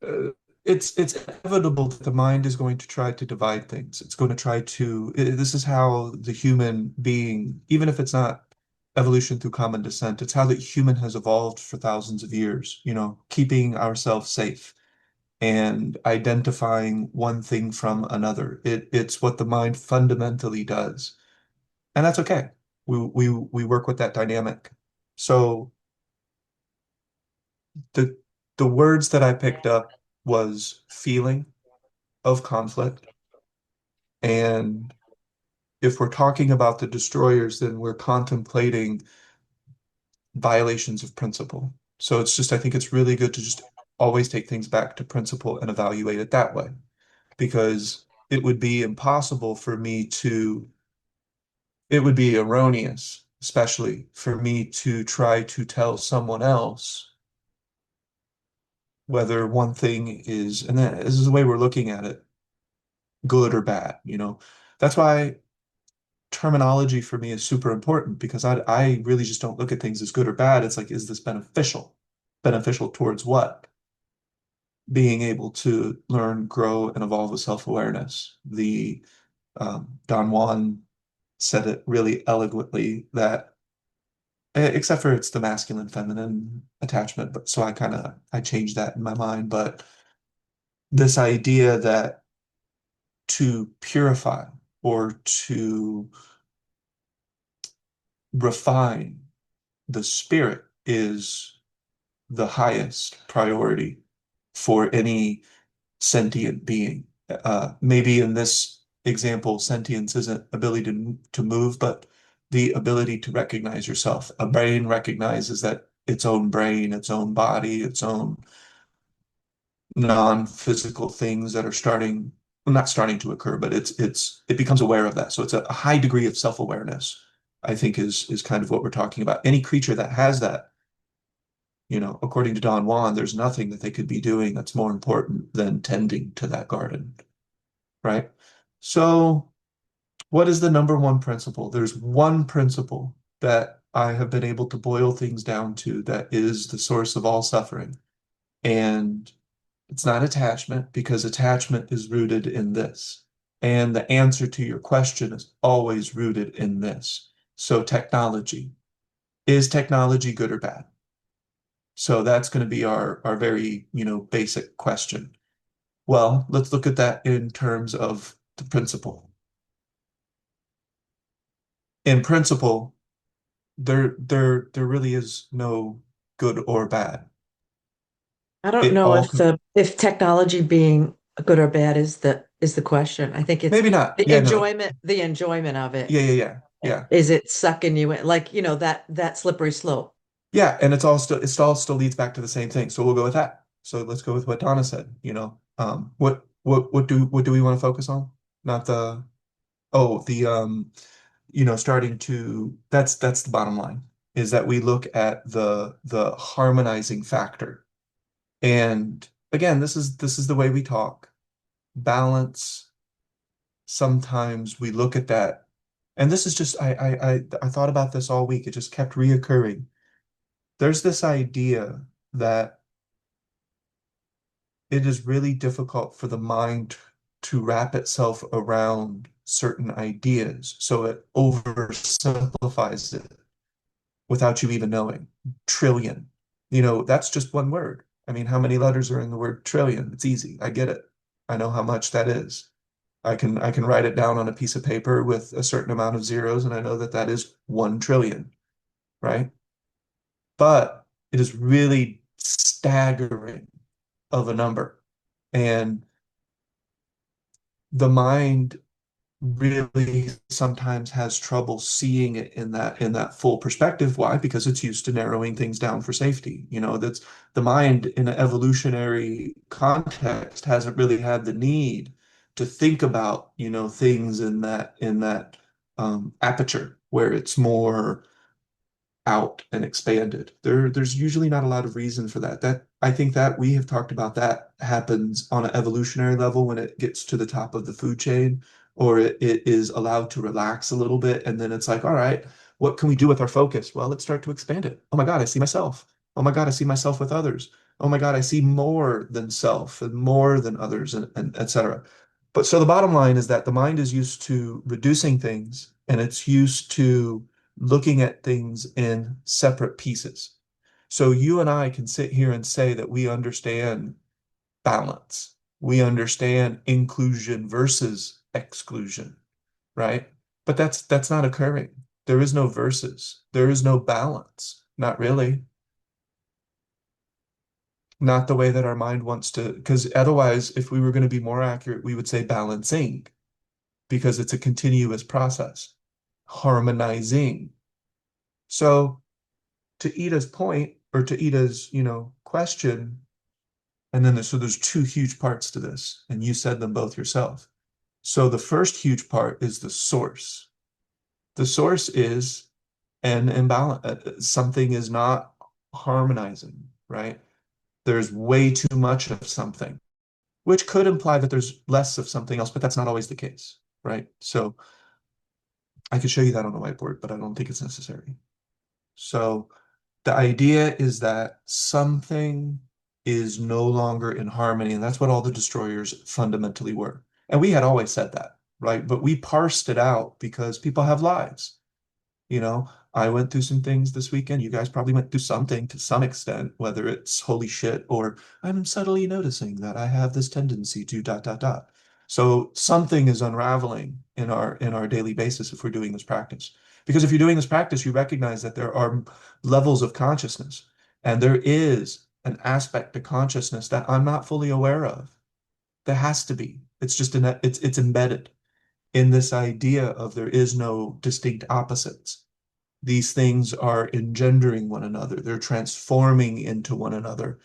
uh, it's inevitable that the mind is going to try to divide things. It's going to try to, this is how the human being, even if it's not evolution through common descent, it's how the human has evolved for thousands of years, keeping ourselves safe and identifying one thing from another. It's what the mind fundamentally does. And that's okay. We work with that dynamic. So the the words that I picked up was feeling of conflict. And if we're talking about the destroyers, then we're contemplating violations of principle. So it's just, I think it's really good to just always take things back to principle and evaluate it that way, because it would be impossible for me to, it would be erroneous, especially for me to try to tell someone else whether one thing is, and then this is the way we're looking at it, good or bad. That's why terminology for me is super important because I really just don't look at things as good or bad. It's like, is this beneficial? Beneficial towards what? Being able to learn, grow, and evolve with self-awareness. The Don Juan said it really eloquently that, except for it's the masculine feminine attachment, but so I changed that in my mind. But this idea that to purify or to refine the spirit is the highest priority for any sentient being. Maybe in this example, sentience isn't ability to move, but the ability to recognize yourself. A brain recognizes that its own brain, its own body, its own non-physical things that are starting, well, not starting to occur, but it becomes aware of that. So it's a high degree of self-awareness, I think is kind of what we're talking about. Any creature that has that, according to Don Juan, there's nothing that they could be doing that's more important than tending to that garden, right? So, what is the number one principle? There's one principle that I have been able to boil things down to that is the source of all suffering. And it's not attachment because attachment is rooted in this. And the answer to your question is always rooted in this. So, technology. Is technology good or bad? So that's going to be our very, basic question. Well, let's look at that in terms of the principle. In principle, there really is no good or bad. I don't It know all if if technology being good or bad is the question. I think it's maybe not. Yeah, no. the enjoyment of it. Yeah, yeah, yeah. Yeah. Is it sucking you in? Like, that slippery slope. Yeah, and it all still leads back to the same thing. So we'll go with that. So let's go with what Donna said. What do we want to focus on? Not the oh, starting to that's the bottom line is that we look at the harmonizing factor. And again, this is the way we talk. Balance, sometimes we look at that. And this is just I thought about this all week. It just kept reoccurring. There's this idea that it is really difficult for the mind to wrap itself around certain ideas, so it oversimplifies it without you even knowing. Trillion. That's just one word. I mean, how many letters are in the word trillion? It's easy. I get it. I know how much that is. I can write it down on a piece of paper with a certain amount of zeros, and I know that that is 1 trillion, right? But it is really staggering of a number. And the mind really sometimes has trouble seeing it in that full perspective. Why? Because it's used to narrowing things down for safety. That's the mind in an evolutionary context hasn't really had the need to think about, things in that aperture where it's more out and expanded. There's usually not a lot of reason for that. That I think that we have talked about that happens on an evolutionary level when it gets to the top of the food chain, or it is allowed to relax a little bit, and then it's like, all right, what can we do with our focus? Well, let's start to expand it. Oh my God, I see myself. Oh my God, I see myself with others. Oh my God, I see more than self and more than others and et cetera. But so the bottom line is that the mind is used to reducing things and it's used to looking at things in separate pieces. So you and I can sit here and say that we understand balance. We understand inclusion versus exclusion, right? But that's not occurring. There is no versus. There is no balance. Not really. Not the way that our mind wants to, because otherwise, if we were going to be more accurate, we would say balancing, because it's a continuous process. Harmonizing. So to Ida's point, or to Ida's, question, and then there's two huge parts to this, and you said them both yourself. So the first huge part is the source. The source is an imbalance. Something is not harmonizing, right? There's way too much of something, which could imply that there's less of something else, but that's not always the case, right? So I could show you that on the whiteboard, but I don't think it's necessary. So the idea is that something is no longer in harmony, and that's what all the destroyers fundamentally were. And we had always said that, right? But we parsed it out because people have lives. I went through some things this weekend. You guys probably went through something to some extent, whether it's holy shit or I'm subtly noticing that I have this tendency to dot dot dot. So something is unraveling in our daily basis if we're doing this practice. Because if you're doing this practice, you recognize that there are levels of consciousness, and there is an aspect to consciousness that I'm not fully aware of. There has to be. It's just it's embedded in this idea of there is no distinct opposites. These things are engendering one another. They're transforming into one another.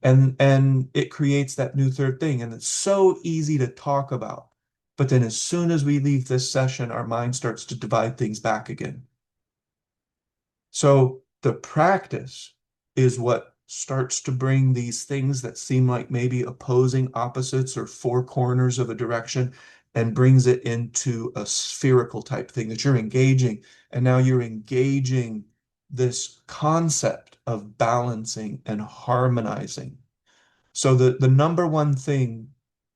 And it creates that new third thing. And it's so easy to talk about. But then as soon as we leave this session, our mind starts to divide things back again. So the practice is what starts to bring these things that seem like maybe opposing opposites or four corners of a direction and brings it into a spherical type thing that you're engaging. And now you're engaging this concept of balancing and harmonizing. So the number one thing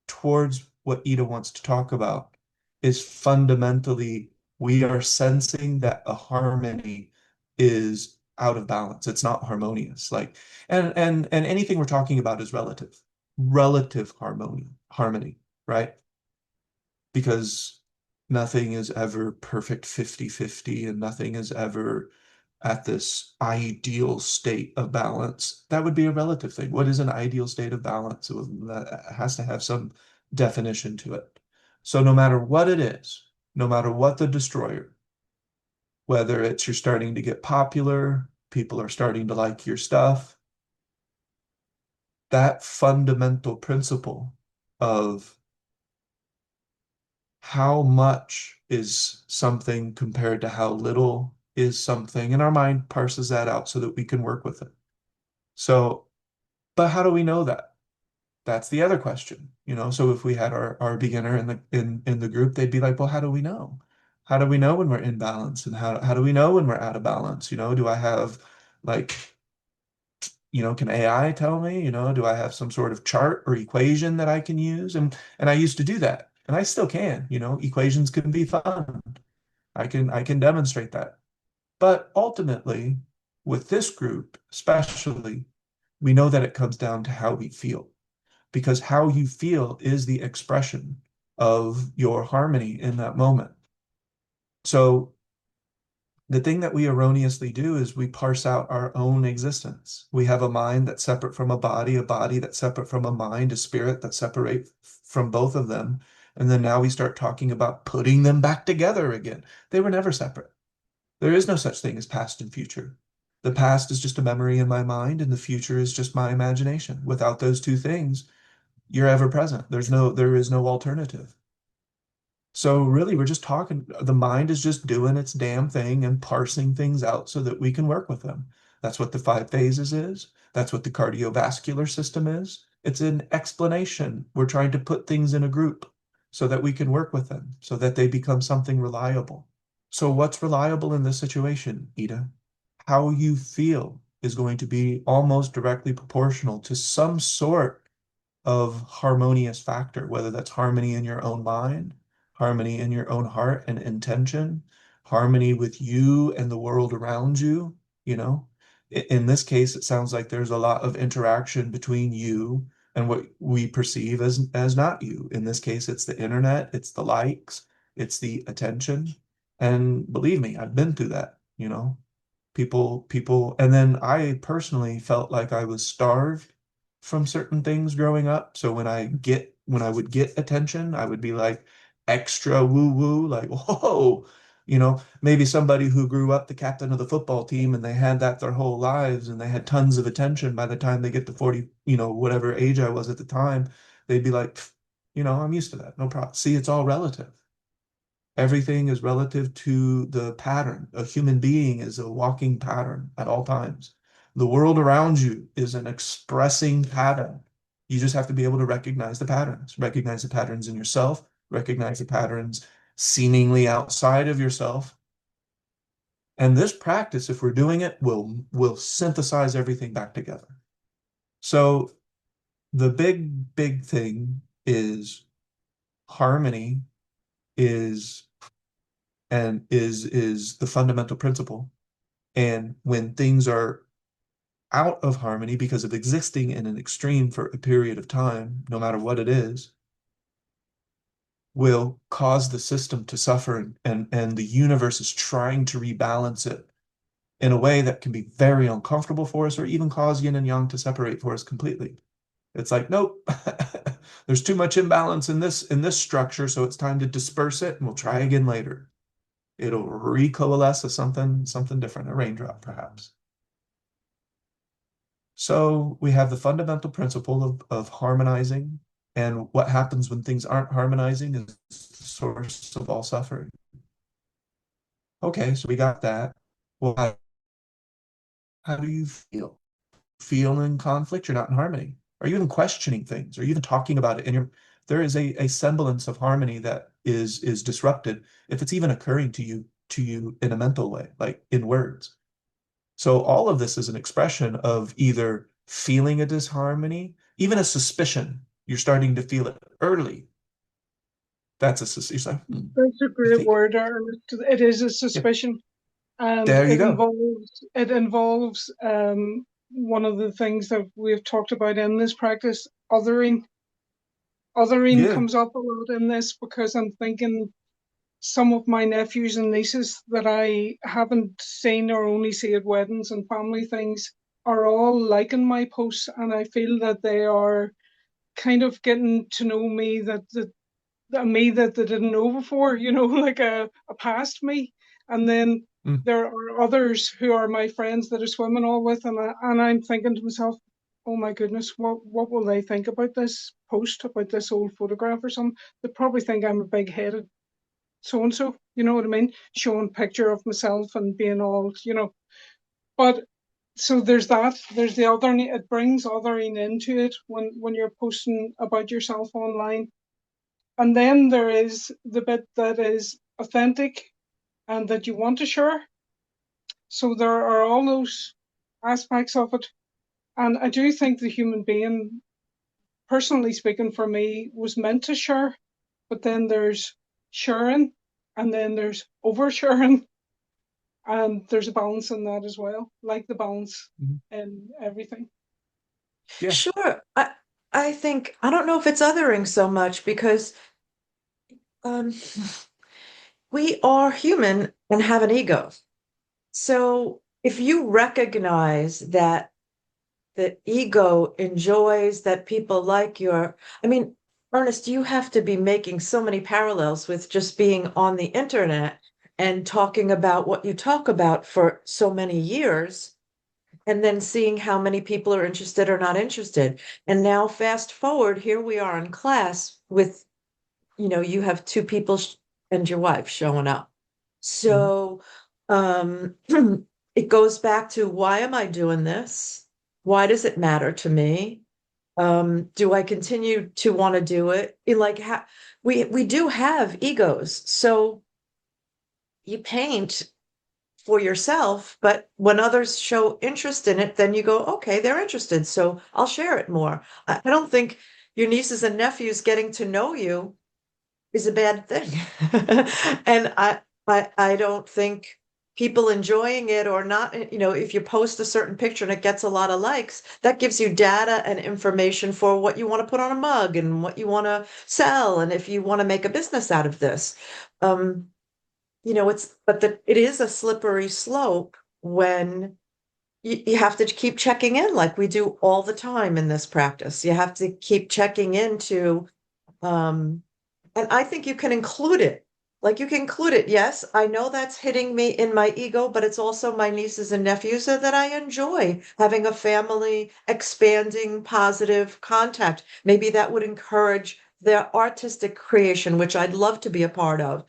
towards what Ida wants to talk about is fundamentally we are sensing that a harmony is out of balance. It's not harmonious. Like and anything we're talking about is relative. Relative harmony, right? Because nothing is ever perfect 50-50 and nothing is ever at this ideal state of balance. That would be a relative thing. What is an ideal state of balance? That has to have some definition to it. So no matter what it is, no matter what the destroyer, whether it's you're starting to get popular, people are starting to like your stuff, that fundamental principle of how much is something compared to how little is something, and our mind parses that out so that we can work with it. So, but how do we know that? That's the other question. So if we had our beginner in the group, they'd be like, well, how do we know? How do we know when we're in balance? And how do we know when we're out of balance? Do I have like, can AI tell me? Do I have some sort of chart or equation that I can use? And I used to do that. And I still can. Equations can be fun. I can demonstrate that. But ultimately, with this group, especially, we know that it comes down to how we feel, because how you feel is the expression of your harmony in that moment. So the thing that we erroneously do is we parse out our own existence. We have a mind that's separate from a body that's separate from a mind, a spirit that's separate from both of them. And then now we start talking about putting them back together again. They were never separate. There is no such thing as past and future. The past is just a memory in my mind, and the future is just my imagination. Without those two things, you're ever present. There is no alternative. So really, we're just talking, the mind is just doing its damn thing and parsing things out so that we can work with them. That's what the five phases is. That's what the cardiovascular system is. It's an explanation. We're trying to put things in a group so that we can work with them, so that they become something reliable. So what's reliable in this situation, Ida? How you feel. is going to be almost directly proportional to some sort of harmonious factor, whether that's harmony in your own mind, harmony in your own heart and intention, harmony with you and the world around you, you know. In this case, it sounds like there's a lot of interaction between you and what we perceive as not you. In this case, it's the internet, it's the likes, it's the attention. And believe me, I've been through that, you know. People, and then I personally felt like I was starved from certain things growing up. So when I would get attention, I would be like extra woo woo, like, whoa, maybe somebody who grew up the captain of the football team and they had that their whole lives and they had tons of attention by the time they get to 40, whatever age I was at the time, they'd be like, I'm used to that. No problem. See, it's all relative. Everything is relative to the pattern. A human being is a walking pattern at all times. The world around you is an expressing pattern. You just have to be able to recognize the patterns in yourself, recognize the patterns seemingly outside of yourself. And this practice, if we're doing it, will synthesize everything back together. So the big thing is harmony is is the fundamental principle. And when things are out of harmony because of existing in an extreme for a period of time, no matter what it is, will cause the system to suffer, and the universe is trying to rebalance it in a way that can be very uncomfortable for us or even cause yin and yang to separate for us completely. It's like, nope, there's too much imbalance in this structure, so it's time to disperse it and we'll try again later. It'll recoalesce as something different, a raindrop perhaps. So we have the fundamental principle of harmonizing, and what happens when things aren't harmonizing is the source of all suffering. Okay, so we got that. Well, how do you feel? Feel in conflict, you're not in harmony. Are you even questioning things? Are you even talking about it? And there is a semblance of harmony that is disrupted if it's even occurring to you in a mental way, like in words. So all of this is an expression of either feeling a disharmony, even a suspicion. You're starting to feel it early. That's a suspicion. Like, That's a I great think, word, it is a yeah, suspicion, and there you go. it involves one of the things that we've talked about in this practice, othering. Othering Yeah. comes up a lot in this because I'm thinking some of my nephews and nieces that I haven't seen or only see at weddings and family things are all liking my posts, and I feel that they are kind of getting to know me, that me that they didn't know before, like a past me. And then Mm, there are others who are my friends that I swim and all with, and I'm thinking to myself, oh my goodness, what will they think about this post, about this old photograph or something? They probably think I'm a big headed so and so, you know what I mean? Showing picture of myself and being all. But so there's that. There's the othering. It brings othering into it when you're posting about yourself online. And then there is the bit that is authentic and that you want to share. So there are all those aspects of it. And I do think the human being, personally speaking for me, was meant to share. But then there's sharing and then there's oversharing. And there's a balance in that as well, like the balance mhm. in everything. Yeah. Sure. I think I don't know if it's othering so much because um, we are human and have an ego. So if you recognize that the ego enjoys that people like I mean, Ernest, you have to be making so many parallels with just being on the internet and talking about what you talk about for so many years, and then seeing how many people are interested or not interested. And now fast forward, here we are in class with, you have two people and your wife showing up. Mhm, So um, it goes back to, why am I doing this? Why does it matter to me? Do I continue to want to do it? We do have egos. So you paint for yourself, but when others show interest in it, then you go, okay, they're interested, so I'll share it more. I don't think your nieces and nephews getting to know you is a bad thing. And I don't think people enjoying it or not, if you post a certain picture and it gets a lot of likes, that gives you data and information for what you want to put on a mug and what you want to sell, and if you want to make a business out of this. Um, it is a slippery slope when you have to keep checking in like we do all the time in this practice. You have to keep checking into, um, and I think you can include it. Like you can include it. Yes, I know that's hitting me in my ego, but it's also my nieces and nephews that I enjoy having a family expanding positive contact. Maybe that would encourage their artistic creation, which I'd love to be a part of,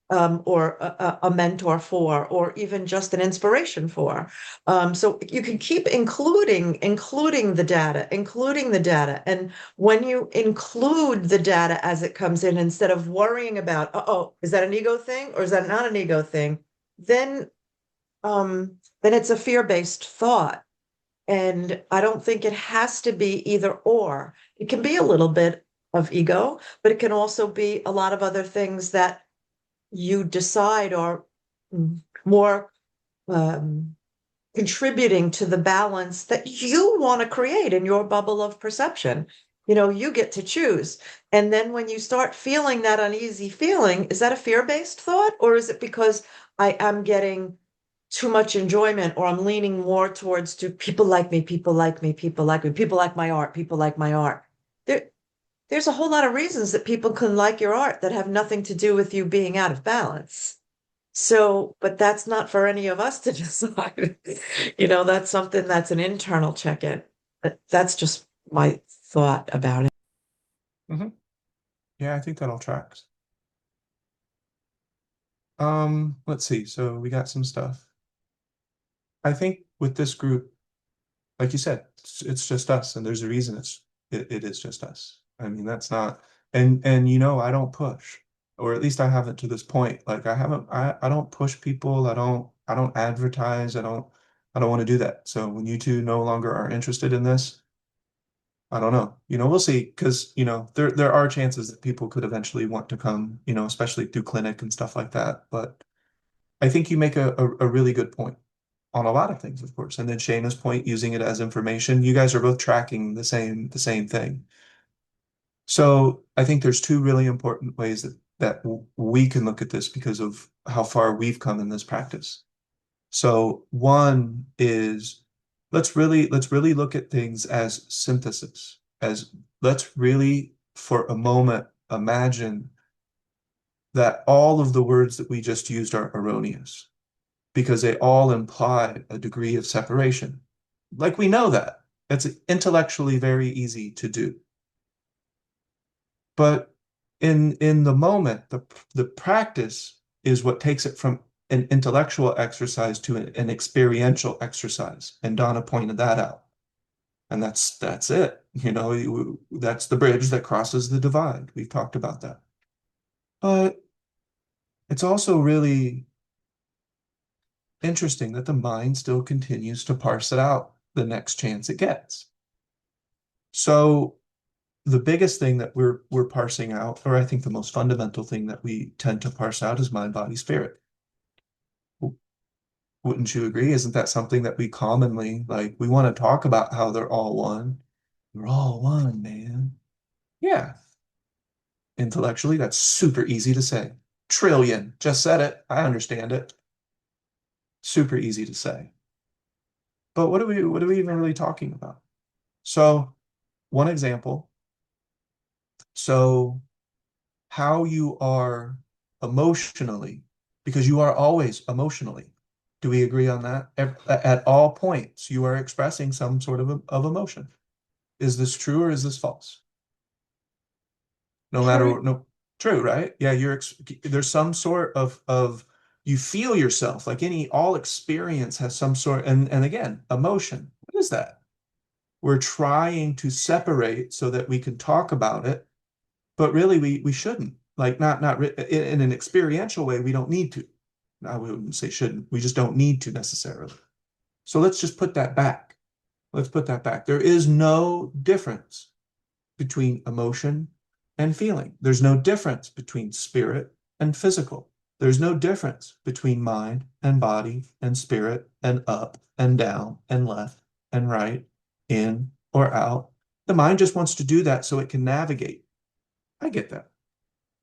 or a mentor for, or even just an inspiration for. So you can keep including the data. And when you include the data as it comes in, instead of worrying about, oh, is that an ego thing or is that not an ego thing? Then it's a fear-based thought. And I don't think it has to be either or. It can be a little bit of ego, but it can also be a lot of other things that you decide are more um, contributing to the balance that you want to create in your bubble of perception. You get to choose. And then when you start feeling that uneasy feeling, is that a fear-based thought, or is it because I am getting too much enjoyment, or I'm leaning more towards, do people like me, people like me, people like me, people like my art, people like my art? There's a whole lot of reasons that people can like your art that have nothing to do with you being out of balance. So, but that's not for any of us to decide. That's something that's an internal check-in. That's just my thought about it. Mm-hmm. Yeah, I think that all tracks. Let's see. So we got some stuff. I think with this group, like you said, it's just us, and there's a reason it is just us. I mean, that's not, and I don't push, or at least I haven't to this point. Like I don't push people. I don't advertise. I don't want to do that. So when you two no longer are interested in this, I don't know. We'll see, because there are chances that people could eventually want to come, especially through clinic and stuff like that. But I think you make a really good point on a lot of things, of course. And then Shayna's point, using it as information. You guys are both tracking the same thing. So I think there's two really important ways that we can look at this because of how far we've come in this practice. So one is, let's really look at things as synthesis, as let's really for a moment imagine that all of the words that we just used are erroneous, because they all imply a degree of separation. Like, we know that. It's intellectually very easy to do. But in the moment, the practice is what takes it from an intellectual exercise to an experiential exercise. And Donna pointed that out. And that's it. That's the bridge that crosses the divide. We've talked about that. But it's also really interesting that the mind still continues to parse it out the next chance it gets. So the biggest thing that we're parsing out, or I think the most fundamental thing that we tend to parse out, is mind, body, spirit. Wouldn't you agree? Isn't that something that we commonly, like, we want to talk about how they're all one? We're all one, man. Yeah. Intellectually, that's super easy to say. Trillion. Just said it. I understand it. Super easy to say. But what are we even really talking about? So, one example. So, how you are emotionally, because you are always emotionally. Do we agree on that? At all points, you are expressing some sort of emotion. Is this true or is this false? No matter True. what, no, true, right? Yeah, there's some sort of you feel yourself, like all experience has some sort, and again, emotion. What is that? We're trying to separate so that we can talk about it, but really we shouldn't. Like, not in an experiential way, we don't need to. I wouldn't say shouldn't. We just don't need to necessarily. So let's just put that back. Let's put that back. There is no difference between emotion and feeling. There's no difference between spirit and physical. There's no difference between mind and body and spirit and up and down and left and right, in or out. The mind just wants to do that so it can navigate. I get that.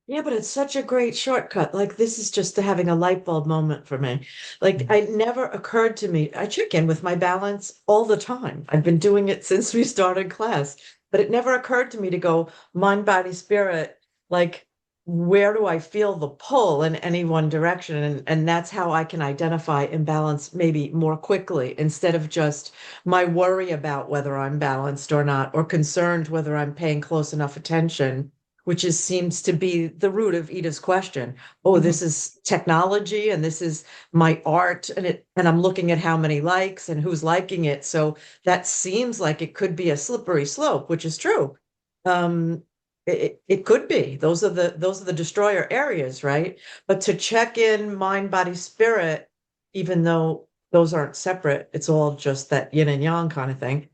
Yeah, but it's such a great shortcut. Like this is just having a light bulb moment for me. Like it never occurred to me. I check in with my balance all the time. I've been doing it since we started class, but it never occurred to me to go mind, body, spirit. Like where do I feel the pull in any one direction? And that's how I can identify imbalance maybe more quickly instead of just my worry about whether I'm balanced or not, or concerned whether I'm paying close enough attention, which is seems to be the root of Ida's question. Oh, Mhm. this is technology and this is my art, and I'm looking at how many likes and who's liking it. So that seems like it could be a slippery slope, which is true. Um, it could be. Those are the destroyer areas, right? But to check in mind, body, spirit, even though those aren't separate, it's all just that yin and yang kind of thing.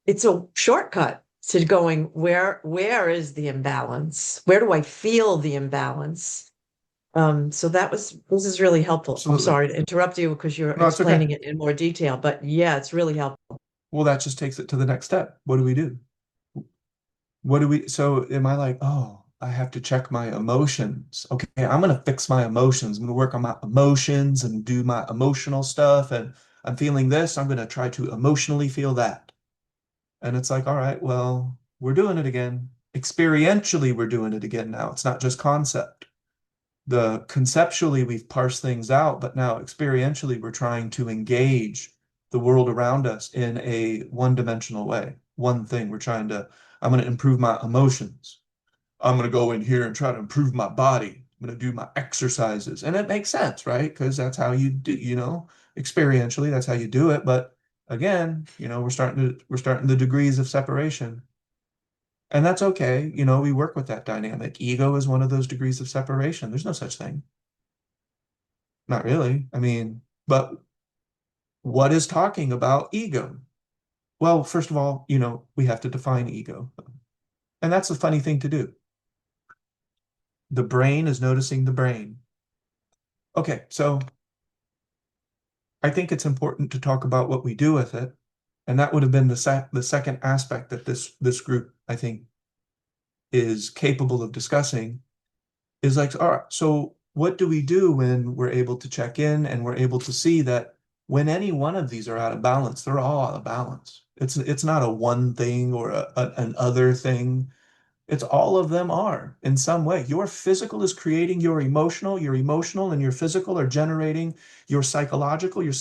It's a shortcut to going where is the imbalance? Where do I feel the imbalance? So this is really helpful. I'm Absolutely. sorry to interrupt you because you're No, it's okay. explaining it in more detail, but yeah, it's really helpful. Well, that just takes it to the next step. What do we do? What do we, so am I like, oh, I have to check my emotions. Okay, I'm gonna fix my emotions. I'm gonna work on my emotions and do my emotional stuff. And I'm feeling this, I'm gonna try to emotionally feel that. And it's like, all right, well, we're doing it again. Experientially, we're doing it again now. It's not just concept. The conceptually, we've parsed things out, but now experientially, we're trying to engage the world around us in a one-dimensional way. One thing we're trying to, I'm going to improve my emotions. I'm going to go in here and try to improve my body. I'm going to do my exercises. And it makes sense, right? Because that's how you do, experientially, that's how you do it. But again, we're starting the degrees of separation. And that's okay. We work with that dynamic. Ego is one of those degrees of separation. There's no such thing. Not really. I mean, but what is talking about ego? Well, first of all, we have to define ego. And that's a funny thing to do. The brain is noticing the brain. Okay, so I think it's important to talk about what we do with it. And that would have been the second aspect that this group, I think, is capable of discussing is like, all right, so what do we do when we're able to check in and we're able to see that when any one of these are out of balance, they're all out of balance. It's not a one thing or an other thing. It's all of them are in some way. Your physical is creating your emotional and your physical are generating your psychological, your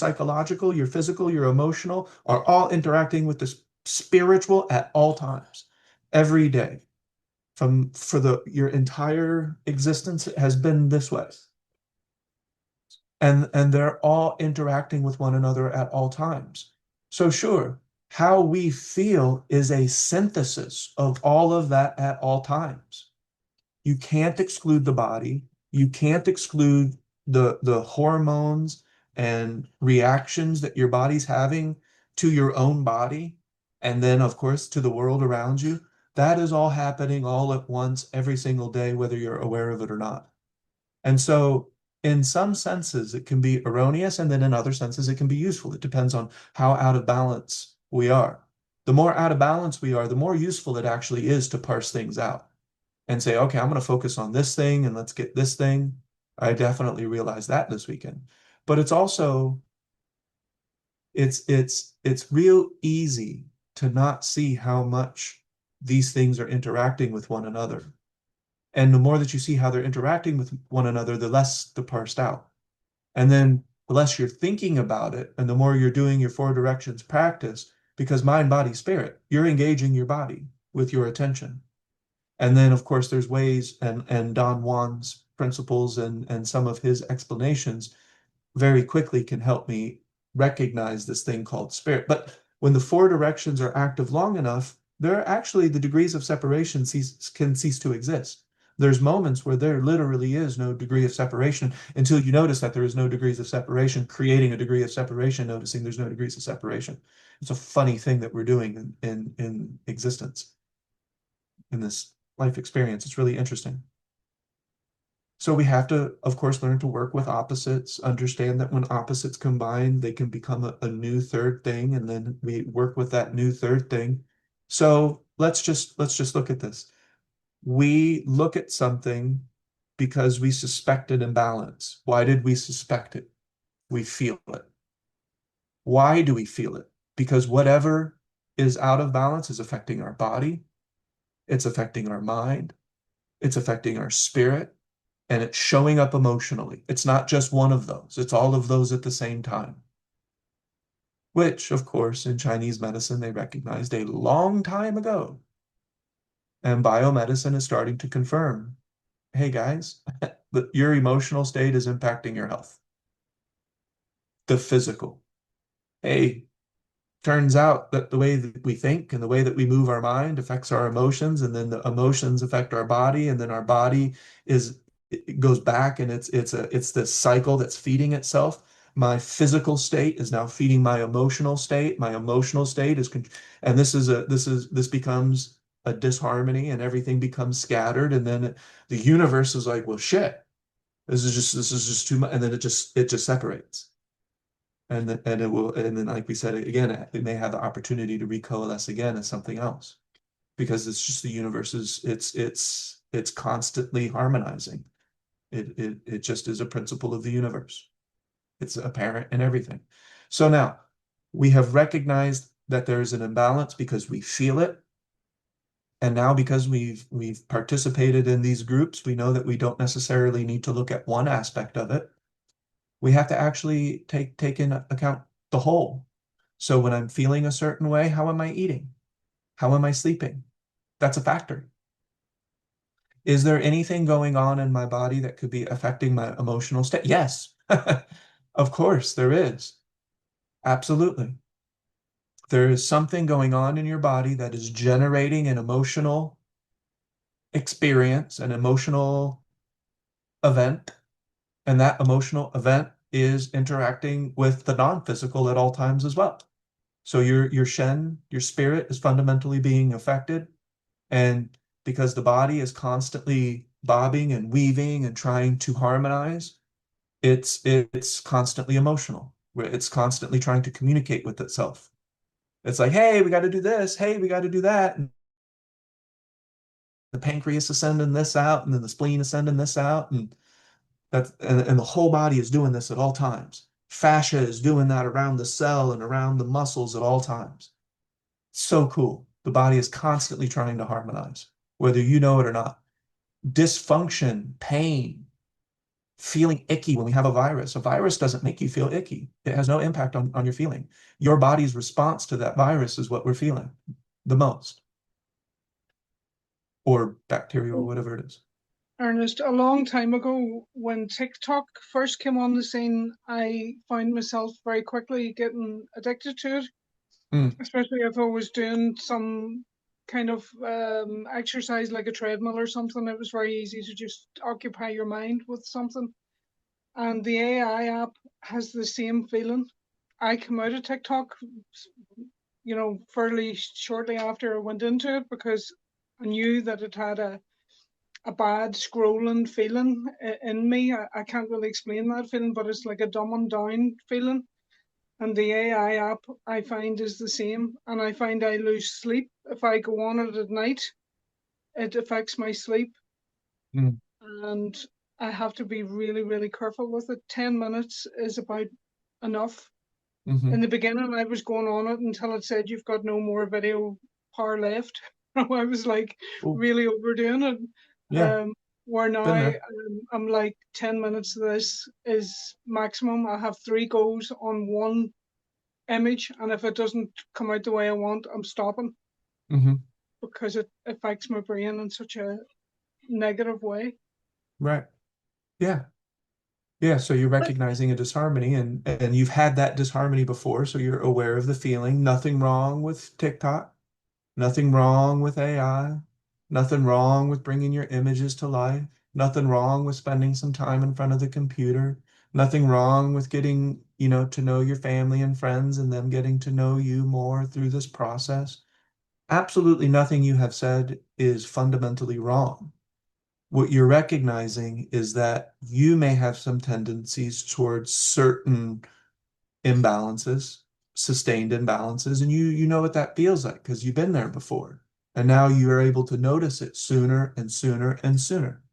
physical, your emotional are all interacting with the spiritual at all times, every day for your entire existence has been this way. And they're all interacting with one another at all times. So sure, how we feel is a synthesis of all of that at all times. You can't exclude the body. You can't exclude the hormones and reactions that your body's having to your own body, and then of course to the world around you. That is all happening all at once every single day, whether you're aware of it or not. And so in some senses it can be erroneous, and then in other senses it can be useful. It depends on how out of balance we are. The more out of balance we are, the more useful it actually is to parse things out and say, okay, I'm going to focus on this thing and let's get this thing. I definitely realized that this weekend. But it's also it's real easy to not see how much these things are interacting with one another. And the more that you see how they're interacting with one another, the less they're parsed out. And then the less you're thinking about it, and the more you're doing your four directions practice, because mind, body, spirit, you're engaging your body with your attention. And then, of course, there's ways, and Don Juan's principles and some of his explanations very quickly can help me recognize this thing called spirit. But when the four directions are active long enough, there are actually the degrees of separation can cease to exist. There's moments where there literally is no degree of separation until you notice that there is no degrees of separation, creating a degree of separation, noticing there's no degrees of separation. It's a funny thing that we're doing in existence, in this life experience. It's really interesting. So we have to, of course, learn to work with opposites, understand that when opposites combine, they can become a new third thing, and then we work with that new third thing. So let's just look at this. We look at something because we suspect an imbalance. Why did we suspect it? We feel it. Why do we feel it? Because whatever is out of balance is affecting our body, it's affecting our mind, it's affecting our spirit, and it's showing up emotionally. It's not just one of those, it's all of those at the same time. Which, of course, in Chinese medicine, they recognized a long time ago. And biomedicine is starting to confirm, hey guys, that your emotional state is impacting your health. The physical. Hey, turns out that the way that we think and the way that we move our mind affects our emotions, and then the emotions affect our body, and then our body is it goes back, and it's this cycle that's feeding itself. My physical state is now feeding my emotional state. My emotional state is, and this becomes a disharmony, and everything becomes scattered, and then the universe is like, well, shit, this is just too much, and then it just separates. And it will, and then like we said again, it may have the opportunity to recoalesce again as something else, because it's just the universe is it's constantly harmonizing. It just is a principle of the universe. It's apparent in everything. So now we have recognized that there is an imbalance because we feel it. And now because we've participated in these groups, we know that we don't necessarily need to look at one aspect of it. We have to actually take in account the whole. So when I'm feeling a certain way, how am I eating? How am I sleeping? That's a factor. Is there anything going on in my body that could be affecting my emotional state? Yes. Of course, there is. Absolutely. There is something going on in your body that is generating an emotional experience, an emotional event, and that emotional event is interacting with the non-physical at all times as well. So your Shen, your spirit is fundamentally being affected. And because the body is constantly bobbing and weaving and trying to harmonize, it's constantly emotional. It's constantly trying to communicate with itself. It's like, hey, we got to do this. Hey, we got to do that. And the pancreas is sending this out, and then the spleen is sending this out, and the whole body is doing this at all times. Fascia is doing that around the cell and around the muscles at all times. So cool. The body is constantly trying to harmonize, whether you know it or not. Dysfunction, pain, feeling icky when we have a virus. A virus doesn't make you feel icky. It has no impact on your feeling. Your body's response to that virus is what we're feeling the most, or bacteria, or whatever it is. Ernest, a long time ago, when TikTok first came on the scene, I found myself very quickly getting addicted to it, Mm, especially if I was doing some kind of exercise like a treadmill or something. It was very easy to just occupy your mind with something. And the AI app has the same feeling. I come out of TikTok, fairly shortly after I went into it because I knew that it had a bad scrolling feeling in me. I can't really explain that feeling, but it's like a dumbing down feeling. And the AI app I find is the same. And I find I lose sleep if I go on it at night. It affects my sleep. mm, And I have to be really, really careful with it. 10 minutes is about enough. In hmm the beginning, I was going on it until it said you've got no more video power left. I was like Oh, really overdoing it. yeah, Where now been there. I'm like 10 minutes of this is maximum. I have three goes on one image, and if it doesn't come out the way I want, I'm stopping hmm because it affects my brain in such a negative way. Right. Yeah. Yeah. So you're But recognizing a disharmony, and you've had that disharmony before, so you're aware of the feeling. Nothing wrong with TikTok. Nothing wrong with AI. Nothing wrong with bringing your images to life. Nothing wrong with spending some time in front of the computer. Nothing wrong with getting, to know your family and friends and them getting to know you more through this process. Absolutely nothing you have said is fundamentally wrong. What you're recognizing is that you may have some tendencies towards certain imbalances, sustained imbalances, and you know what that feels like because you've been there before. And now you are able to notice it sooner and sooner and sooner.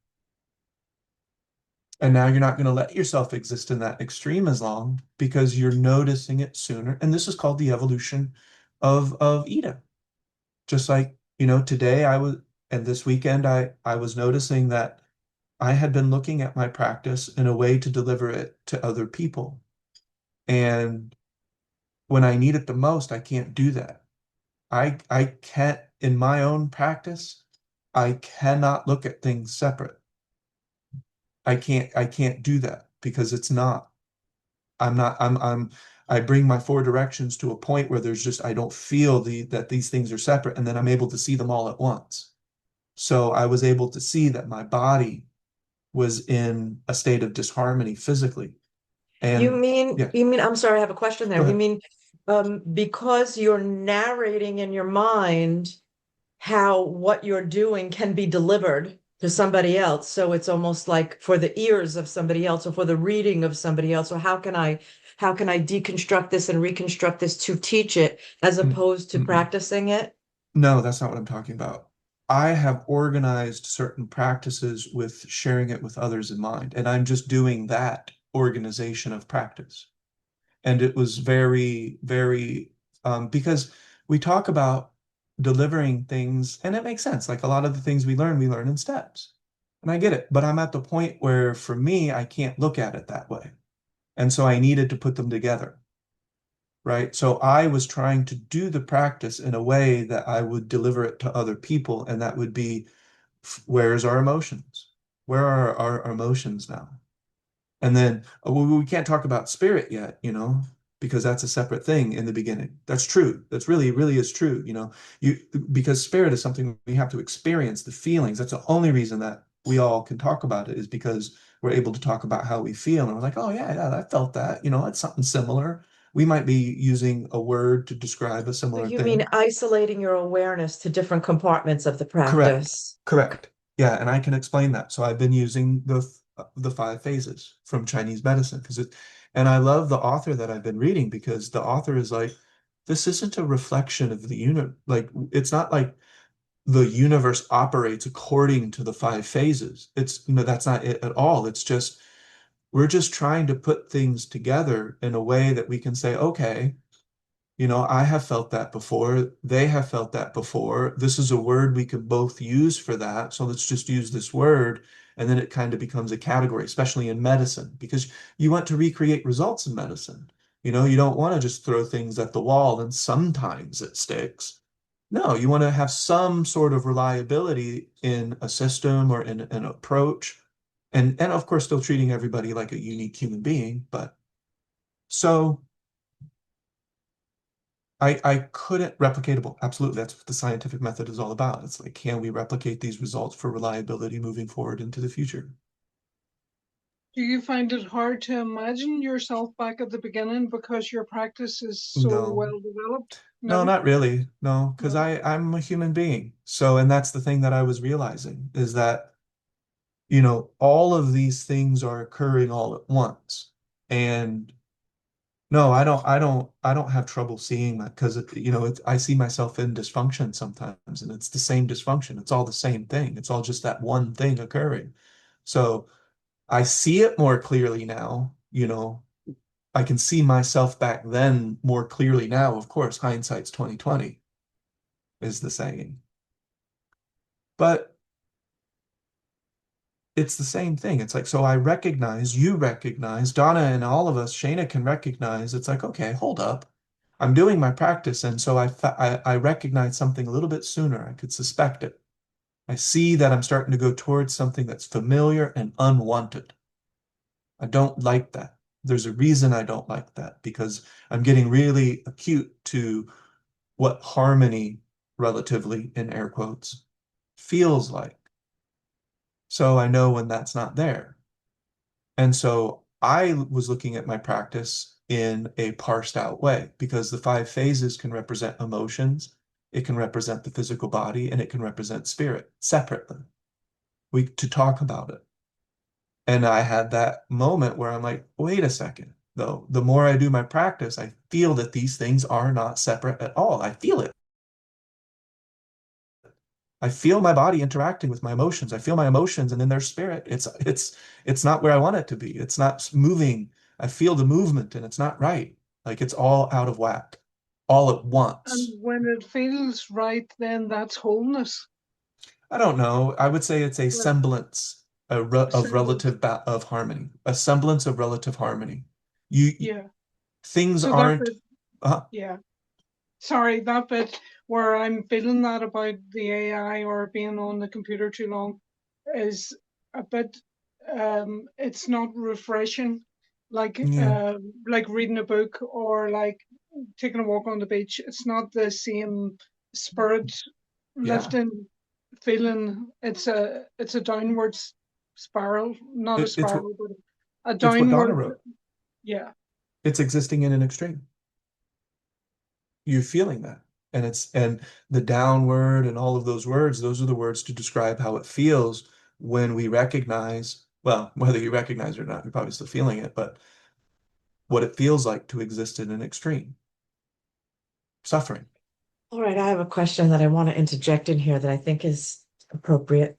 And now you're not going to let yourself exist in that extreme as long because you're noticing it sooner. And this is called the evolution of Ida. Just like, today and this weekend, I was noticing that I had been looking at my practice in a way to deliver it to other people. And when I need it the most, I can't do that. I can't, in my own practice, I cannot look at things separate. I can't do that because it's not. I'm not, I bring my four directions to a point where there's just, I don't feel that these things are separate, and then I'm able to see them all at once. So I was able to see that my body was in a state of disharmony physically. You And mean, yeah, you mean, I'm sorry, I have a question go there. You ahead. mean, because you're narrating in your mind how what you're doing can be delivered to somebody else. So it's almost like for the ears of somebody else or for the reading of somebody else. Or how can I deconstruct this and reconstruct this to teach it as Mm, opposed to mm-mm. practicing it? No, that's not what I'm talking about. I have organized certain practices with sharing it with others in mind, and I'm just doing that organization of practice. And it was very, very, because we talk about delivering things, and it makes sense. Like a lot of the things we learn in steps. And I get it, but I'm at the point where for me, I can't look at it that way. And so I needed to put them together, right? So I was trying to do the practice in a way that I would deliver it to other people, and that would be, where's our emotions? Where are our emotions now? And then we can't talk about spirit yet, because that's a separate thing in the beginning. That's true. That's really, really is true, you because spirit is something we have to experience the feelings. That's the only reason that we all can talk about it is because we're able to talk about how we feel. And we're like, oh yeah, yeah, I felt that, it's something similar. We might be using a word to describe a So similar you mean thing. isolating your awareness to different compartments of the Correct. practice? Correct. Yeah, and I can explain that. So I've been using the five phases from Chinese medicine and I love the author that I've been reading because the author is like, this isn't a reflection of the unit. Like, it's not like the universe operates according to the five phases. That's not it at all. It's just, we're just trying to put things together in a way that we can say, okay, I have felt that before. They have felt that before. This is a word we can both use for that. So let's just use this word. And then it kind of becomes a category, especially in medicine, because you want to recreate results in medicine. You don't want to just throw things at the wall and sometimes it sticks. No, you want to have some sort of reliability in a system or in an approach. And of course, still treating everybody like a unique human being. But so. I couldn't replicatable. Absolutely. That's what the scientific method is all about. It's like, can we replicate these results for reliability moving forward into the future? Do you find it hard to imagine yourself back at the beginning because your practice is so No, well developed? no, No, not really. No, because no. I'm a human being. So, and that's the thing that I was realizing is that, all of these things are occurring all at once. And no, I don't have trouble seeing that because I see myself in dysfunction sometimes, and it's the same dysfunction. It's all the same thing. It's all just that one thing occurring. So I see it more clearly now, I can see myself back then more clearly now. Of course, hindsight's 2020 is the saying. But it's the same thing. It's like, so I recognize, you recognize, Donna and all of us, Shayna can recognize. It's like, okay, hold up. I'm doing my practice, and so I recognize something a little bit sooner. I could suspect it. I see that I'm starting to go towards something that's familiar and unwanted. I don't like that. There's a reason I don't like that because I'm getting really acute to what harmony, relatively in air quotes, feels like. So I know when that's not there. And so I was looking at my practice in a parsed out way because the five phases can represent emotions, it can represent the physical body, and it can represent spirit separately. We to talk about it. And I had that moment where I'm like, wait a second, though. The more I do my practice, I feel that these things are not separate at all. I feel it. I feel my body interacting with my emotions. I feel my emotions and then there's spirit. It's not where I want it to be. It's not moving. I feel the movement and it's not right. Like it's all out of whack, all at once. And when it feels right, then that's wholeness. I don't know. I would say it's a Well, semblance of semblance. relative of harmony, a semblance of relative harmony. You Yeah. things So that aren't bit, uh, yeah. Sorry, that bit where I'm feeling that about the AI or being on the computer too long is a bit, it's not refreshing, yeah, like reading a book or like taking a walk on the beach. It's not the same spirit yeah. lifting feeling. It's a downwards spiral, not a It's spiral, but a it's what Donna downward. wrote. Yeah. It's existing in an extreme. You're feeling that. And the downward and all of those words, those are the words to describe how it feels when we recognize, well, whether you recognize it or not, you're probably still feeling it, but what it feels like to exist in an extreme suffering. All right, I have a question that I want to interject in here that I think is appropriate.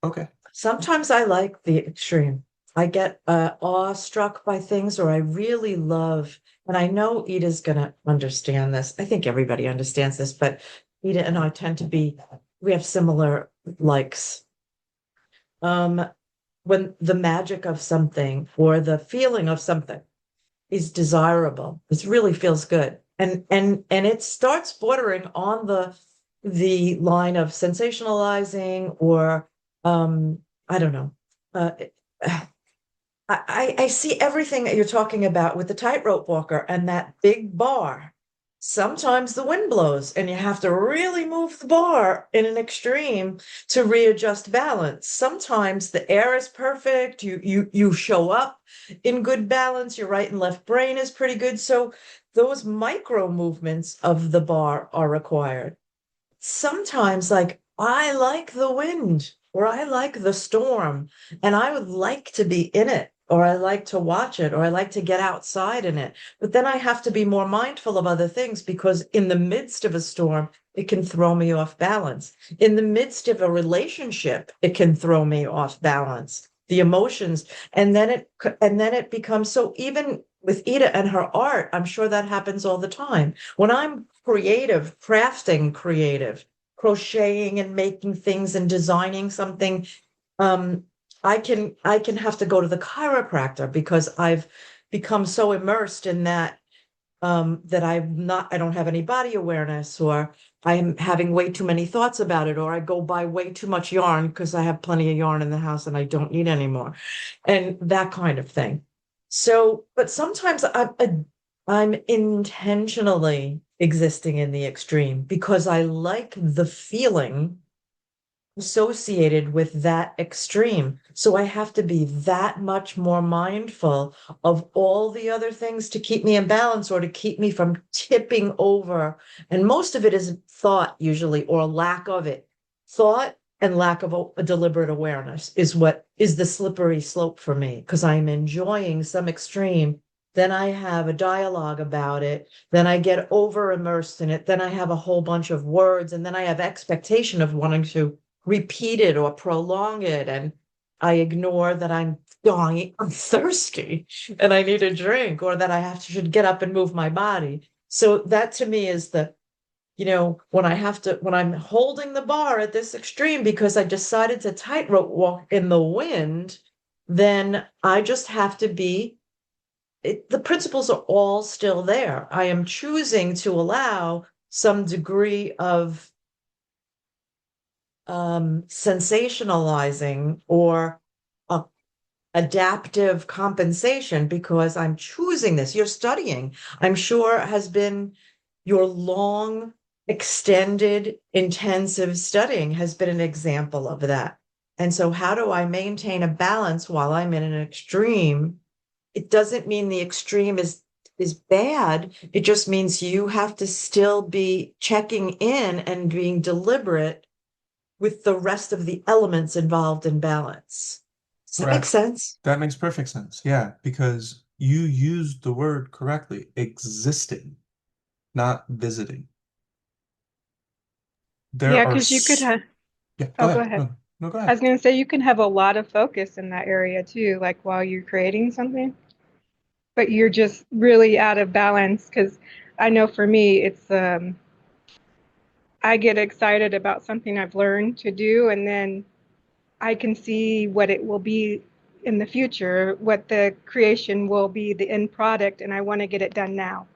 Okay. Sometimes I like the extreme. I get awestruck by things, or I really love, and I know Ida's going to understand this. I think everybody understands this, but Ida and I tend to be, we have similar likes. Um, when the magic of something or the feeling of something is desirable, it really feels good. And it starts bordering on the line of sensationalizing or I don't know. Uh, I see everything that you're talking about with the tightrope walker and that big bar. Sometimes the wind blows and you have to really move the bar in an extreme to readjust balance. Sometimes the air is perfect. You show up in good balance. Your right and left brain is pretty good. So those micro movements of the bar are required. Sometimes, like, I like the wind or I like the storm and I would like to be in it or I like to watch it or I like to get outside in it. But then I have to be more mindful of other things because in the midst of a storm, it can throw me off balance. In the midst of a relationship, it can throw me off balance. The emotions, and then it becomes so even with Ida and her art, I'm sure that happens all the time. When I'm creative, crafting creative, crocheting and making things and designing something, um, I can have to go to the chiropractor because I've become so immersed in that that I don't have any body awareness or I'm having way too many thoughts about it, or I go buy way too much yarn because I have plenty of yarn in the house and I don't need any more, and that kind of thing. So, but sometimes I'm intentionally existing in the extreme because I like the feeling associated with that extreme. So I have to be that much more mindful of all the other things to keep me in balance or to keep me from tipping over. And most of it is thought, usually, or lack of it. Thought and lack of a deliberate awareness is what is the slippery slope for me because I'm enjoying some extreme. Then I have a dialogue about it. Then I get over immersed in it. Then I have a whole bunch of words. And then I have expectation of wanting to repeat it or prolong it. And I ignore that I'm thirsty and I need a drink or that should get up and move my body. So that to me is when I'm holding the bar at this extreme because I decided to tightrope walk in the wind, then I just have to the principles are all still there. I am choosing to allow some degree of sensationalizing or uh, adaptive compensation because I'm choosing this. Your studying, I'm sure, has been your long extended intensive studying has been an example of that. And so how do I maintain a balance while I'm in an extreme? It doesn't mean the extreme is bad. It just means you have to still be checking in and being deliberate with the rest of the elements involved in balance. Does that make Correct. sense? That makes perfect sense. Yeah, because you used the word correctly, existing, not visiting. There Yeah, are because you could s have, Yeah, go oh, go ahead. ahead. No, no, go I ahead. was going to say you can have a lot of focus in that area too, like while you're creating something, but you're just really out of balance. Because I know for me, it's I get excited about something I've learned to do, and then I can see what it will be in the future, what the creation will be, the end product, and I want to get it done now.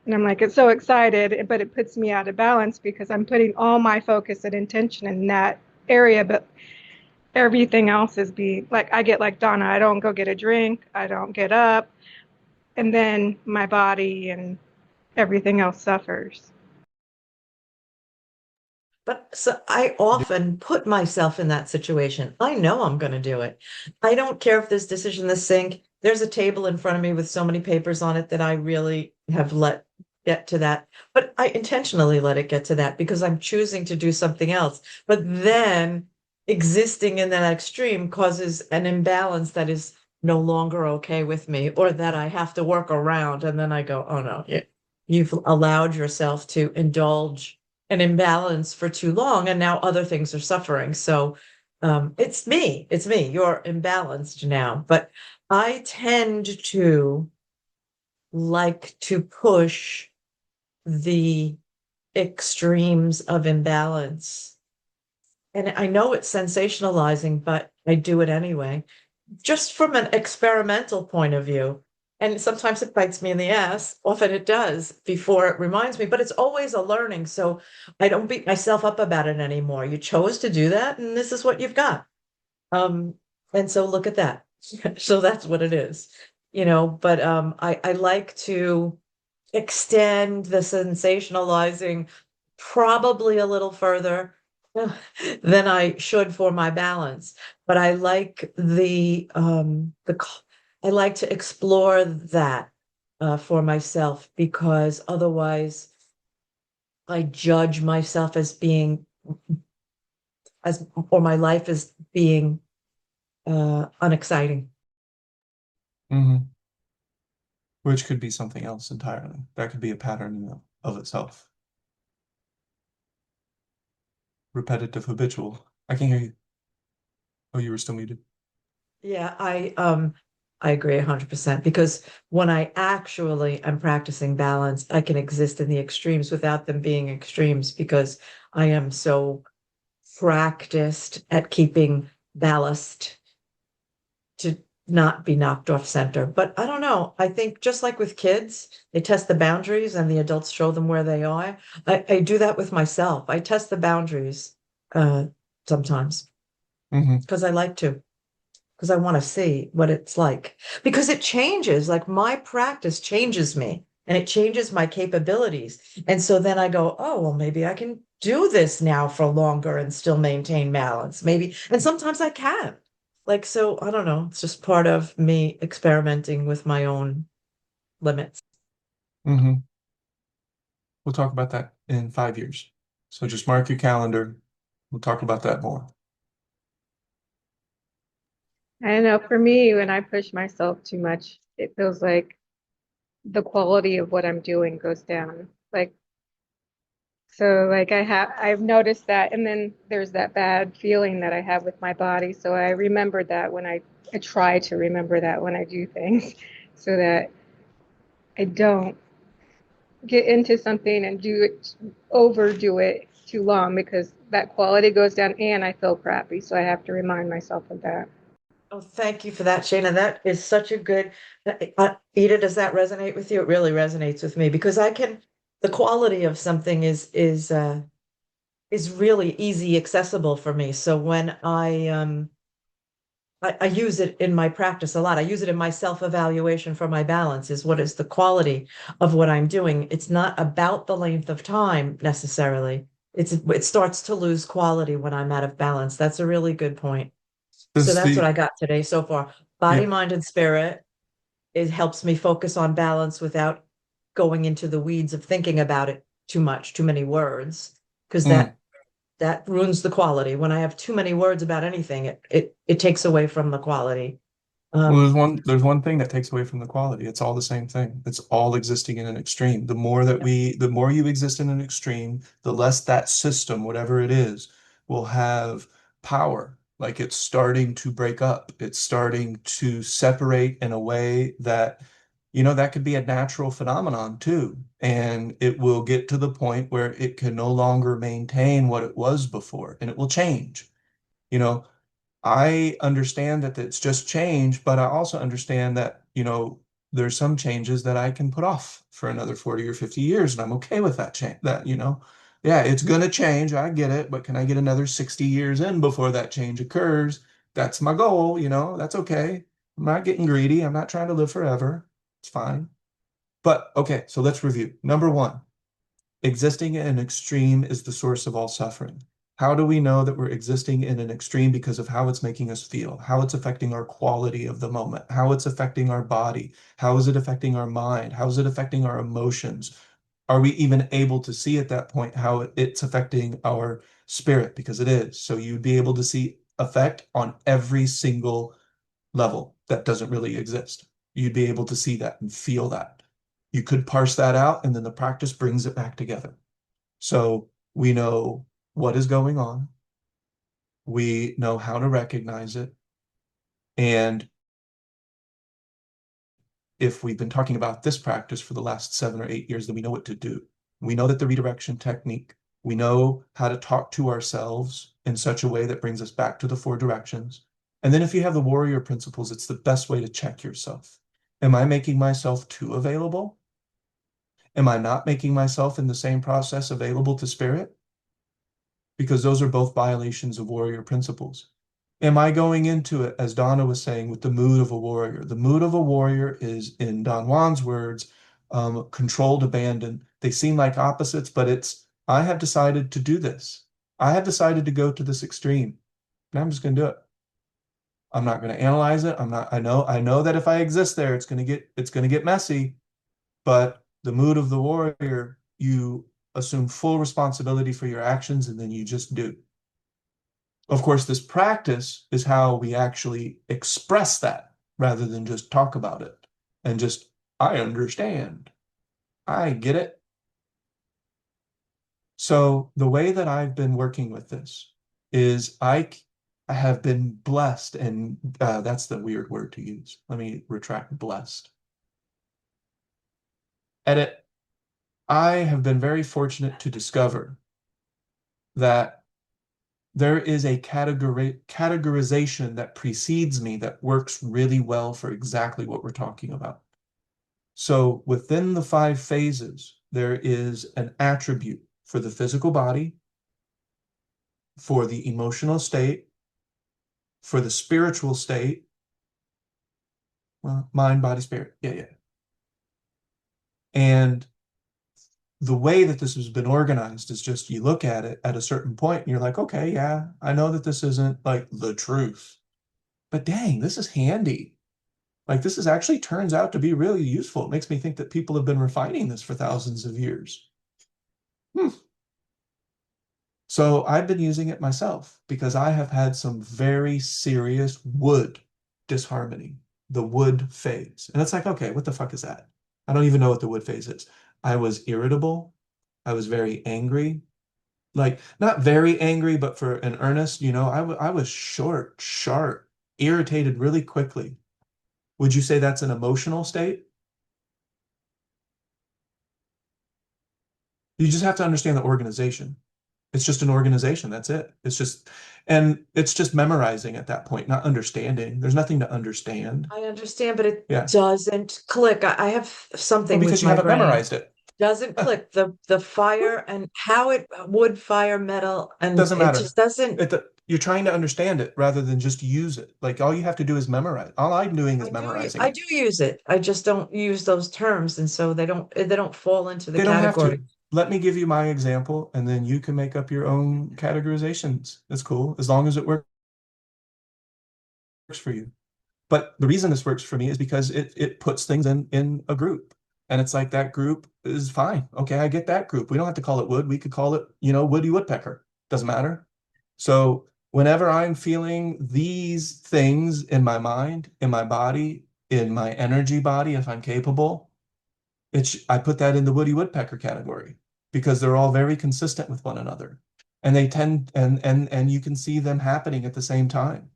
And I'm like, it's so excited, but it puts me out of balance because I'm putting all my focus and intention in that area, but everything else is being like, I get like Donna, I don't go get a drink, I don't get up, and then my body and everything else suffers. But so I Yeah. often put myself in that situation. I know I'm going to do it. I don't care if there's dish in the sink. There's a table in front of me with so many papers on it that I really have let get to that. But I intentionally let it get to that because I'm choosing to do something else. But then existing in that extreme causes an imbalance that is no longer okay with me or that I have to work around. And then I go, oh no, you've allowed yourself to indulge an imbalance for too long, and now other things are suffering. So it's me. You're imbalanced now. But I tend to like to push the extremes of imbalance. And I know it's sensationalizing, but I do it anyway, just from an experimental point of view. And sometimes it bites me in the ass. Often it does before it reminds me, but it's always a learning. So I don't beat myself up about it anymore. You chose to do that, and this is what you've got. Um, and so look at that. So that's what it is, but I like to extend the sensationalizing probably a little further than I should for my balance. But I like I like to explore that for myself because otherwise I judge myself as being as or my life as being unexciting. hmm Which could be something else entirely. That could be a pattern of itself. Repetitive, habitual. I can hear you. Oh, you were still muted. Yeah, I agree 100% because when I actually am practicing balance, I can exist in the extremes without them being extremes because I am so practiced at keeping ballast to not be knocked off center. But I don't know. I think just like with kids, they test the boundaries and the adults show them where they are. I do that with myself. I test the boundaries uh sometimes hmm because I like to. Because I want to see what it's like. Because it changes, like my practice changes me and it changes my capabilities. And so then I go, oh, well, maybe I can do this now for longer and still maintain balance. Maybe, and sometimes I can. Like, so I don't know. It's just part of me experimenting with my own limits. hmm We'll talk about that in 5 years. So just mark your calendar. We'll talk about that more. I know for me, when I push myself too much, it feels like the quality of what I'm doing goes down. Like, so like I've noticed that, and then there's that bad feeling that I have with my body. So I remember that I try to remember that when I do things so that I don't get into something and overdo it too long because that quality goes down and I feel crappy. So I have to remind myself of that. Oh, thank you for that, Shayna. That is such a good, Ida, does that resonate with you? It really resonates with me because the quality of something is really easy accessible for me. So when I I use it in my practice a lot. I use it in my self-evaluation for my balance is what is the quality of what I'm doing. It's not about the length of time necessarily. It starts to lose quality when I'm out of balance. That's a really good point. So Does that's what the I got today so far. Body, yeah. mind, and spirit. It helps me focus on balance without going into the weeds of thinking about it too much, too many words, because Mm. that ruins the quality. When I have too many words about anything, it takes away from the quality. Well, Um, there's one thing that takes away from the quality. It's all the same thing. It's all existing in an extreme. The more you exist in an extreme, the less that system, whatever it is, will have power. Like it's starting to break up. It's starting to separate in a way that, that could be a natural phenomenon too. And it will get to the point where it can no longer maintain what it was before, and it will change. You know, I understand that it's just change, but I also understand that, there's some changes that I can put off for another 40 or 50 years, and I'm okay with that change. Yeah, it's gonna change. I get it, but can I get another 60 years in before that change occurs? That's my goal, that's okay. I'm not getting greedy. I'm not trying to live forever. It's fine. But okay, so let's review. Number one, existing in an extreme is the source of all suffering. How do we know that we're existing in an extreme? Because of how it's making us feel, how it's affecting our quality of the moment, how it's affecting our body, how is it affecting our mind, how is it affecting our emotions? Are we even able to see at that point how it's affecting our spirit? Because it is. So you'd be able to see effect on every single level that doesn't really exist. You'd be able to see that and feel that. You could parse that out, and then the practice brings it back together. So we know what is going on, we know how to recognize it, and if we've been talking about this practice for the last 7 or 8 years, then we know what to do. We know that the redirection technique, we know how to talk to ourselves in such a way that brings us back to the four directions. And then if you have the warrior principles, it's the best way to check yourself. Am I making myself too available? Am I not making myself in the same process available to spirit? Because those are both violations of warrior principles. Am I going into it, as Donna was saying, with the mood of a warrior? The mood of a warrior is, in Don Juan's words, controlled abandon. They seem like opposites, but I have decided to do this. I have decided to go to this extreme, and I'm just going to do it. I'm not going to analyze it. I know that if I exist there, it's going to get messy, but the mood of the warrior, you assume full responsibility for your actions, and then you just do. Of course, this practice is how we actually express that rather than just talk about it and just, I understand. I get it. So the way that I've been working with this is I have been blessed, and that's the weird word to use. Let me retract blessed. Edit. I have been very fortunate to discover that there is a categorization that precedes me that works really well for exactly what we're talking about. So within the 5 phases, there is an attribute for the physical body, for the emotional state, for the spiritual state, well, mind, body, spirit. Yeah, yeah. And the way that this has been organized is just you look at it at a certain point and you're like, okay, yeah, I know that this isn't like the truth, but dang, this is handy. Like this is actually turns out to be really useful. It makes me think that people have been refining this for thousands of years. Hmm. So I've been using it myself because I have had some very serious wood disharmony, the wood phase. And it's like, okay, what the fuck is that? I don't even know what the wood phase is. I was irritable. I was very angry. Like, not very angry, but for an earnest, I was short, sharp, irritated really quickly. Would you say that's an emotional state? You just have to understand the organization. It's just an organization. That's it. And it's just memorizing at that point, not understanding. There's nothing to understand. I understand, but it Yeah. doesn't click. I have Well, something with because you my haven't brain. memorized it. doesn't click. The fire and how it wood, fire, metal, and Doesn't it matter. just doesn't. You're trying to understand it rather than just use it. Like all you have to do is memorize. All I'm doing is memorizing I it. do use it. I just don't use those terms, and so they don't fall into the They don't have category. to. Let me give you my example, and then you can make up your own categorizations. That's cool, as long as it works for you. But the reason this works for me is because it puts things in a group. And it's like that group is fine. Okay, I get that group. We don't have to call it wood. We could call it, Woody Woodpecker. Doesn't matter. So whenever I'm feeling these things in my mind, in my body, in my energy body, if I'm capable, I put that in the Woody Woodpecker category because they're all very consistent with one another. And they tend and you can see them happening at the same time.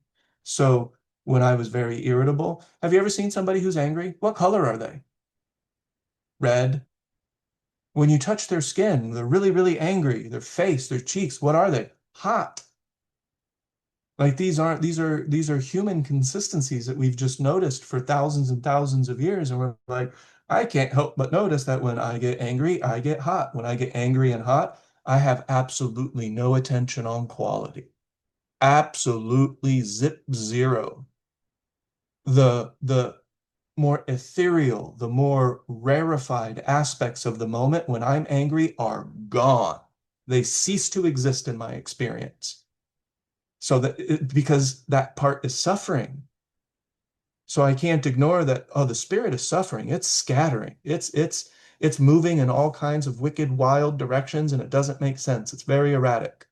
So when I was very irritable, have you ever seen somebody who's angry? What color are they? Red. When you touch their skin, they're really, really angry. Their face, their cheeks, what are they? Hot. Like these are human consistencies that we've just noticed for thousands and thousands of years. And we're like, I can't help but notice that when I get angry, I get hot. When I get angry and hot, I have absolutely no attention on quality. Absolutely zip zero. The more ethereal, the more rarefied aspects of the moment when I'm angry are gone. They cease to exist in my experience. So because that part is suffering. So I can't ignore that, oh, the spirit is suffering. It's scattering. It's moving in all kinds of wicked, wild directions, and it doesn't make sense. It's very erratic.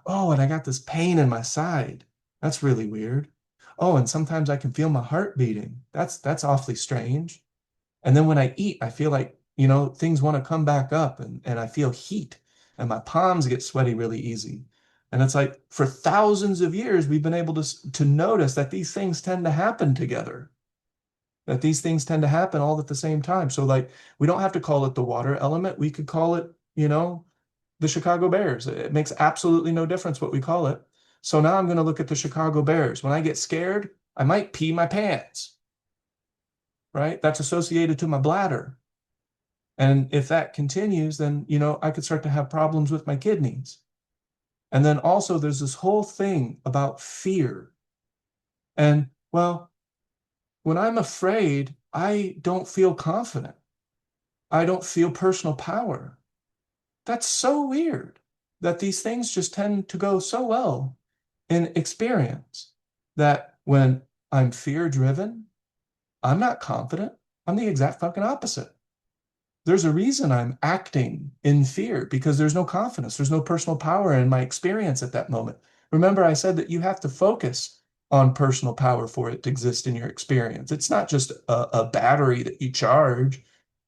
Oh, and I got this pain in my side. That's really weird. Oh, and sometimes I can feel my heart beating. That's awfully strange. And then when I eat, I feel like, things want to come back up and I feel heat and my palms get sweaty really easy. And it's like for thousands of years, we've been able to notice that these things tend to happen together, that these things tend to happen all at the same time. So like we don't have to call it the water element. We could call it, the Chicago Bears. It makes absolutely no difference what we call it. So now I'm going to look at the Chicago Bears. When I get scared, I might pee my pants, right? That's associated to my bladder. And if that continues, then, I could start to have problems with my kidneys. And then also there's this whole thing about fear. And well, when I'm afraid, I don't feel confident. I don't feel personal power. That's so weird that these things just tend to go so well in experience that when I'm fear driven, I'm not confident. I'm the exact fucking opposite. There's a reason I'm acting in fear because there's no confidence, there's no personal power in my experience at that moment. Remember, I said that you have to focus on personal power for it to exist in your experience. It's not just a battery that you charge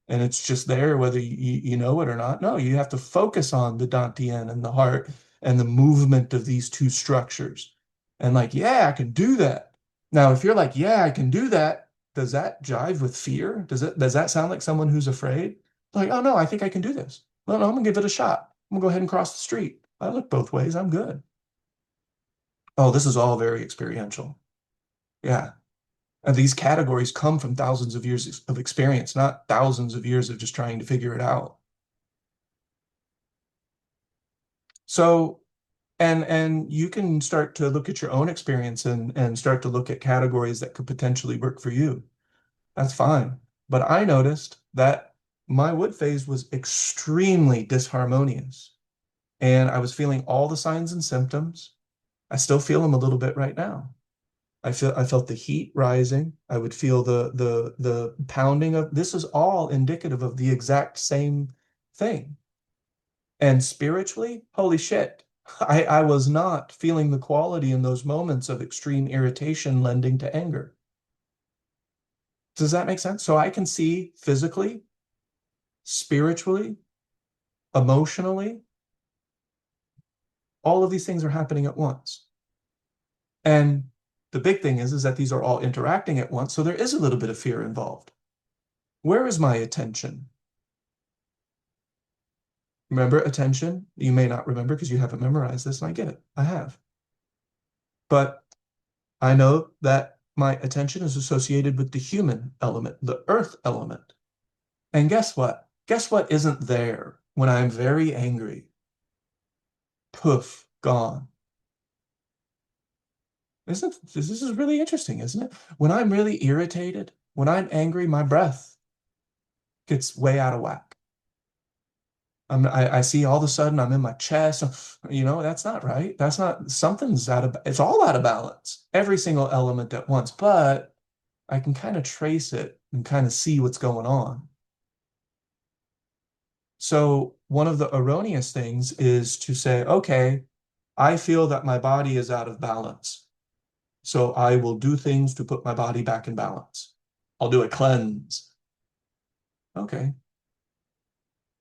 and it's just there whether you know it or not. No, you have to focus on the Dantian and the heart and the movement of these two structures. And like, yeah, I can do that. Now, if you're like, yeah, I can do that, does that jive with fear? Does that sound like someone who's afraid? Like, oh no, I think I can do this. Well, no, I'm gonna give it a shot. I'm gonna go ahead and cross the street. I look both ways. I'm good. Oh, this is all very experiential. Yeah. And these categories come from thousands of years of experience, not thousands of years of just trying to figure it out. So, and you can start to look at your own experience and start to look at categories that could potentially work for you. That's fine. But I noticed that my wood phase was extremely disharmonious. And I was feeling all the signs and symptoms. I still feel them a little bit right now. I felt the heat rising. I would feel the pounding of this is all indicative of the exact same thing. And spiritually, holy shit. I was not feeling the quality in those moments of extreme irritation lending to anger. Does that make sense? So I can see physically, spiritually, emotionally, all of these things are happening at once. And the big thing is that these are all interacting at once. So there is a little bit of fear involved. Where is my attention? Remember attention? You may not remember because you haven't memorized this, and I get it. I have. But I know that my attention is associated with the human element, the earth element. And guess what? Guess what isn't there when I'm very angry? Poof, gone. This is really interesting, isn't it? When I'm really irritated, when I'm angry, my breath gets way out of whack. I see all of a sudden I'm in my chest. That's not right. That's not, something's it's all out of balance. Every single element at once, but I can kind of trace it and kind of see what's going on. So one of the erroneous things is to say, okay, I feel that my body is out of balance. So I will do things to put my body back in balance. I'll do a cleanse. Okay.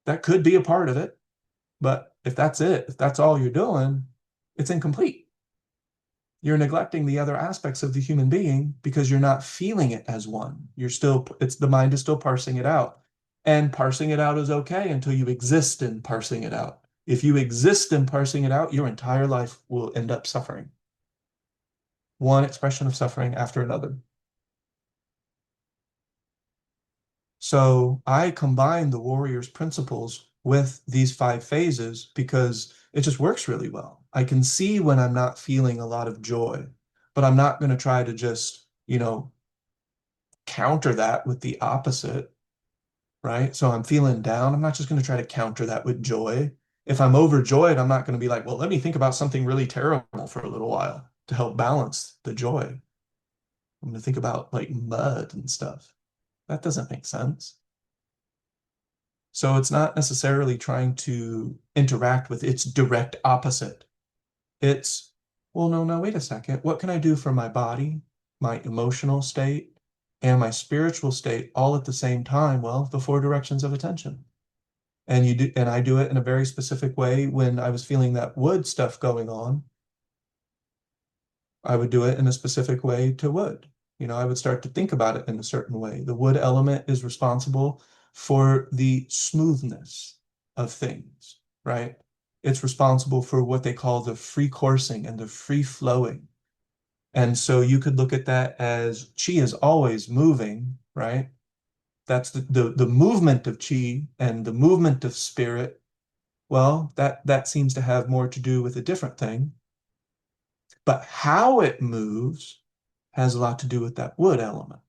That could be a part of it. But if that's it, if that's all you're doing, it's incomplete. You're neglecting the other aspects of the human being because you're not feeling it as one. The mind is still parsing it out. And parsing it out is okay until you exist in parsing it out. If you exist in parsing it out, your entire life will end up suffering. One expression of suffering after another. So I combine the warrior's principles with these 5 phases because it just works really well. I can see when I'm not feeling a lot of joy, but I'm not going to try to just, counter that with the opposite, right? So I'm feeling down. I'm not just going to try to counter that with joy. If I'm overjoyed, I'm not going to be like, well, let me think about something really terrible for a little while to help balance the joy. I'm going to think about like mud and stuff. That doesn't make sense. So it's not necessarily trying to interact with its direct opposite. It's, well, no, wait a second. What can I do for my body, my emotional state, and my spiritual state all at the same time? Well, the 4 directions of attention. And I do it in a very specific way when I was feeling that wood stuff going on. I would do it in a specific way to wood. I would start to think about it in a certain way. The wood element is responsible for the smoothness of things, right? It's responsible for what they call the free coursing and the free flowing. And so you could look at that as chi is always moving, right? That's the movement of chi and the movement of spirit. Well, that seems to have more to do with a different thing. But how it moves has a lot to do with that wood element.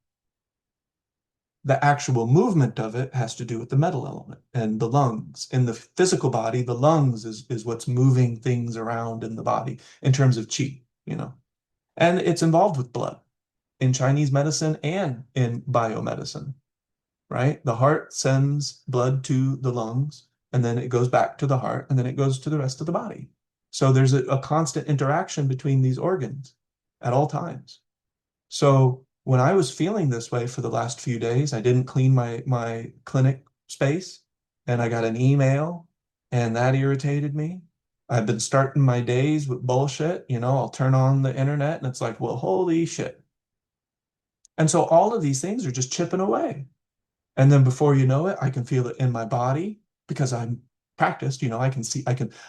The actual movement of it has to do with the metal element and the lungs. In the physical body, the lungs is what's moving things around in the body in terms of qi, And it's involved with blood in Chinese medicine and in biomedicine, right? The heart sends blood to the lungs, and then it goes back to the heart, and then it goes to the rest of the body. So there's a constant interaction between these organs at all times. So when I was feeling this way for the last few days, I didn't clean my clinic space, and I got an email, and that irritated me. I've been starting my days with bullshit. I'll turn on the internet, and it's like, well, holy shit. And so all of these things are just chipping away. And then before you know it, I can feel it in my body because I'm practiced, I can see,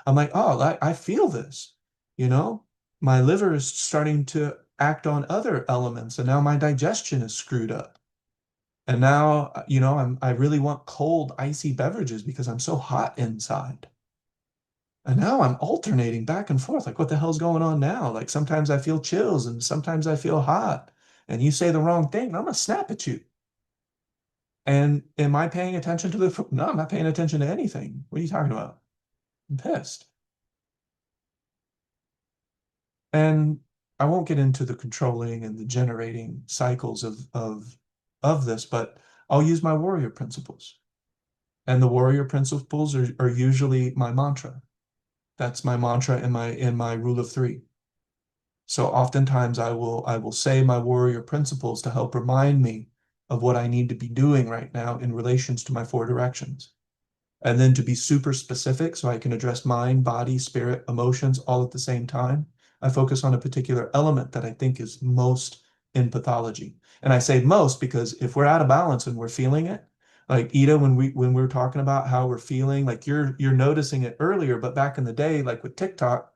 I'm like, oh, I feel this, you know, my liver is starting to act on other elements and now my digestion is screwed up. And now, I really want cold, icy beverages because I'm so hot inside. And now I'm alternating back and forth. Like, what the hell's going on now? Like, sometimes I feel chills and sometimes I feel hot. And you say the wrong thing, and I'm gonna snap at you. And am I paying attention to the food? No, I'm not paying attention to anything. What are you talking about? I'm pissed. And I won't get into the controlling and the generating cycles of this, but I'll use my warrior principles. And the warrior principles are usually my mantra. That's my mantra in my rule of 3. So oftentimes I will say my warrior principles to help remind me of what I need to be doing right now in relations to my 4 directions. And then to be super specific so I can address mind, body, spirit, emotions all at the same time, I focus on a particular element that I think is most in pathology. And I say most because if we're out of balance and we're feeling it, like Ida, when we were talking about how we're feeling, like you're noticing it earlier, but back in the day, like with TikTok,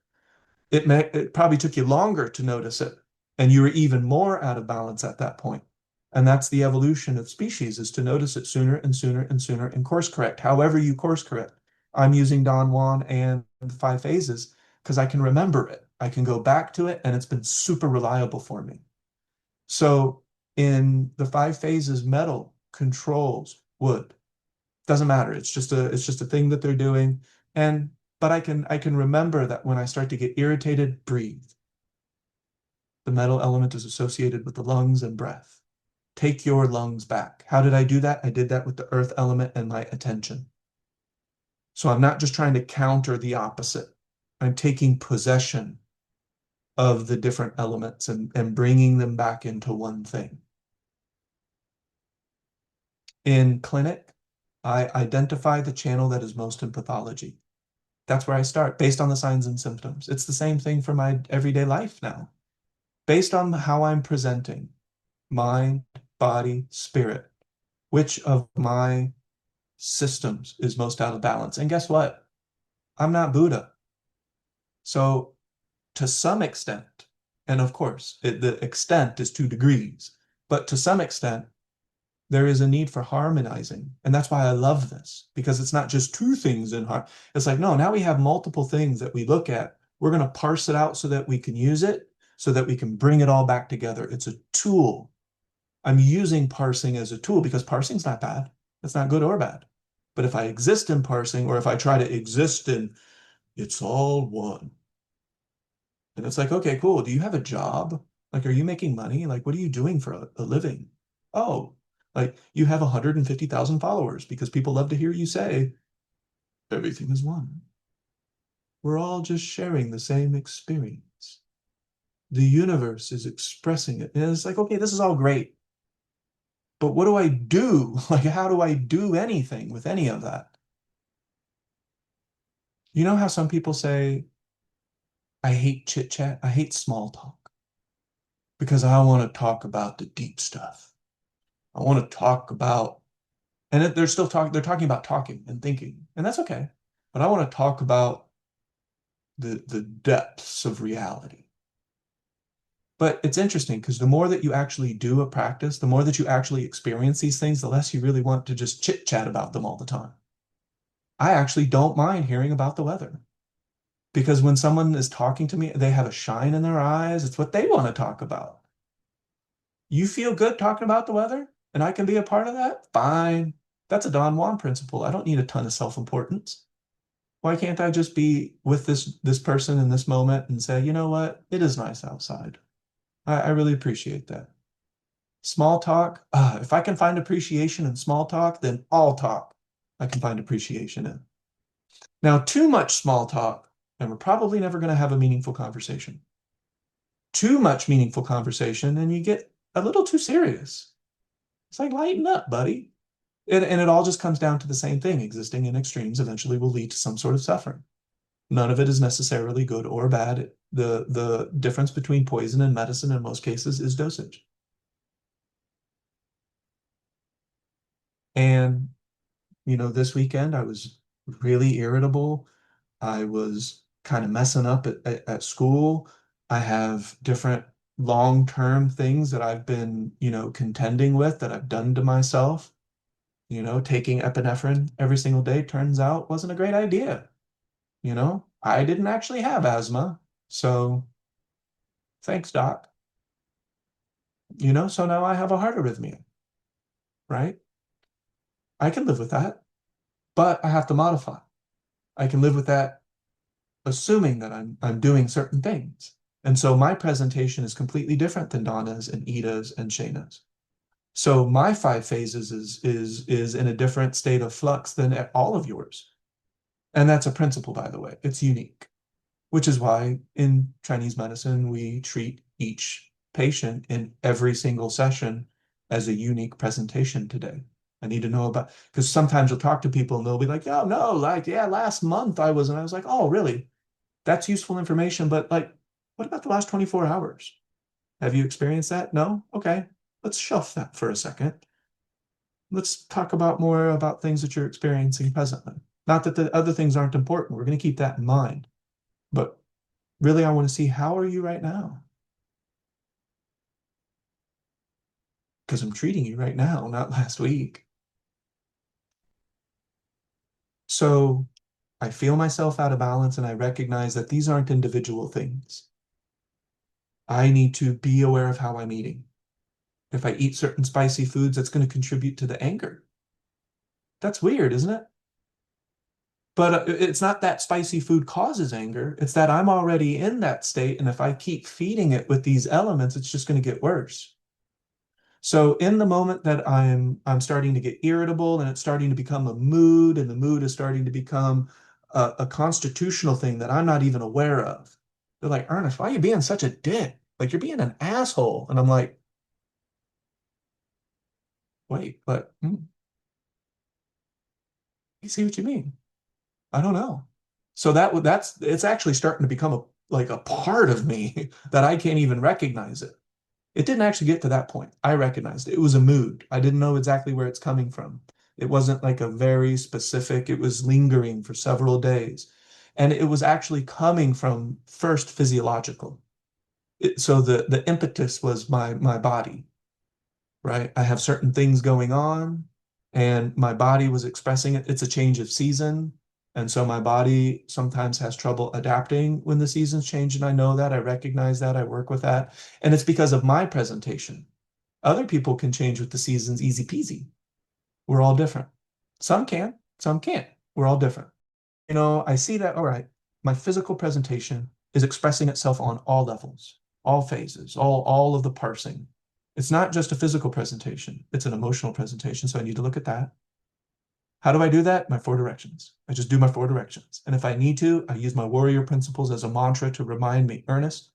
it probably took you longer to notice it. And you were even more out of balance at that point. And that's the evolution of species, is to notice it sooner and sooner and sooner and course correct. However you course correct. I'm using Don Juan and the five phases because I can remember it. I can go back to it, and it's been super reliable for me. So in the five phases, metal controls wood. Doesn't matter. It's just a thing that they're doing. And but I can remember that when I start to get irritated, breathe. The metal element is associated with the lungs and breath. Take your lungs back. How did I do that? I did that with the earth element and my attention. So I'm not just trying to counter the opposite. I'm taking possession of the different elements and bringing them back into one thing. In clinic, I identify the channel that is most in pathology. That's where I start, based on the signs and symptoms. It's the same thing for my everyday life now. Based on how I'm presenting, mind, body, spirit, which of my systems is most out of balance? And guess what? I'm not Buddha. So to some extent, and of course, the extent is 2 degrees, but to some extent, there is a need for harmonizing. And that's why I love this, because it's not just two things in harm. It's like, no, now we have multiple things that we look at. We're going to parse it out so that we can use it, so that we can bring it all back together. It's a tool. I'm using parsing as a tool because parsing's not bad. It's not good or bad. But if I exist in parsing, or if I try to exist in it's all one, and it's like, okay, cool. Do you have a job? Like, are you making money? Like, what are you doing for a living? Oh, like you have 150,000 followers because people love to hear you say everything is one. We're all just sharing the same experience. The universe is expressing it. And it's like, okay, this is all great. But what do I do? Like, how do I do anything with any of that? You know how some people say, I hate chit chat, I hate small talk because I want to talk about the deep stuff. I want to talk about, and they're talking about talking and thinking, and that's okay. But I want to talk about the depths of reality. But it's interesting because the more that you actually do a practice, the more that you actually experience these things, the less you really want to just chit chat about them all the time. I actually don't mind hearing about the weather because when someone is talking to me, they have a shine in their eyes. It's what they want to talk about. You feel good talking about the weather and I can be a part of that? Fine. That's a Don Juan principle. I don't need a ton of self-importance. Why can't I just be with this person in this moment and say, you know what? It is nice outside. I really appreciate that. Small talk, if I can find appreciation in small talk, then all talk I can find appreciation in. Now, too much small talk, and we're probably never going to have a meaningful conversation. Too much meaningful conversation, and you get a little too serious. It's like, lighten up, buddy. And it all just comes down to the same thing. Existing in extremes eventually will lead to some sort of suffering. None of it is necessarily good or bad. The difference between poison and medicine in most cases is dosage. And, this weekend I was really irritable. I was kind of messing up at school. I have different long-term things that I've been, contending with that I've done to myself. Taking epinephrine every single day turns out wasn't a great idea. I didn't actually have asthma. So thanks, doc. So now I have a heart arrhythmia, right? I can live with that, but I have to modify. I can live with that assuming that I'm doing certain things. And so my presentation is completely different than Donna's and Ida's and Shayna's. So my five phases is in a different state of flux than all of yours. And that's a principle, by the way. It's unique, which is why in Chinese medicine, we treat each patient in every single session as a unique presentation today. I need to know about, because sometimes you'll talk to people and they'll be like, oh, no, like, yeah, last month I was, and I was like, oh, really? That's useful information, but like, what about the last 24 hours? Have you experienced that? No? Okay. Let's shelf that for a second. Let's talk about more about things that you're experiencing presently. Not that the other things aren't important. We're going to keep that in mind. But really, I want to see, how are you right now? because I'm treating you right now, not last week. So I feel myself out of balance and I recognize that these aren't individual things. I need to be aware of how I'm eating. If I eat certain spicy foods, that's going to contribute to the anger. That's weird, isn't it? But it's not that spicy food causes anger. It's that I'm already in that state. And if I keep feeding it with these elements, it's just going to get worse. So in the moment that I'm starting to get irritable and it's starting to become a mood, and the mood is starting to become a constitutional thing that I'm not even aware of. They're like, Ernest, why are you being such a dick? Like you're being an asshole. And I'm like, wait, but you see what you mean? I don't know. So that's it's actually starting to become like a part of me that I can't even recognize it. It didn't actually get to that point. I recognized it. It was a mood. I didn't know exactly where it's coming from. It wasn't like a very specific, it was lingering for several days. And it was actually coming from first physiological. So the impetus was my body, right? I have certain things going on and my body was expressing it. It's a change of season. And so my body sometimes has trouble adapting when the seasons change. And I know that, I recognize that, I work with that. And it's because of my presentation. Other people can change with the seasons easy peasy. We're all different. Some can, some can't. We're all different. I see that, all right, my physical presentation is expressing itself on all levels, all phases, all of the parsing. It's not just a physical presentation, it's an emotional presentation. So I need to look at that. How do I do that? My 4 directions. I just do my 4 directions. And if I need to, I use my warrior principles as a mantra to remind me, Ernest,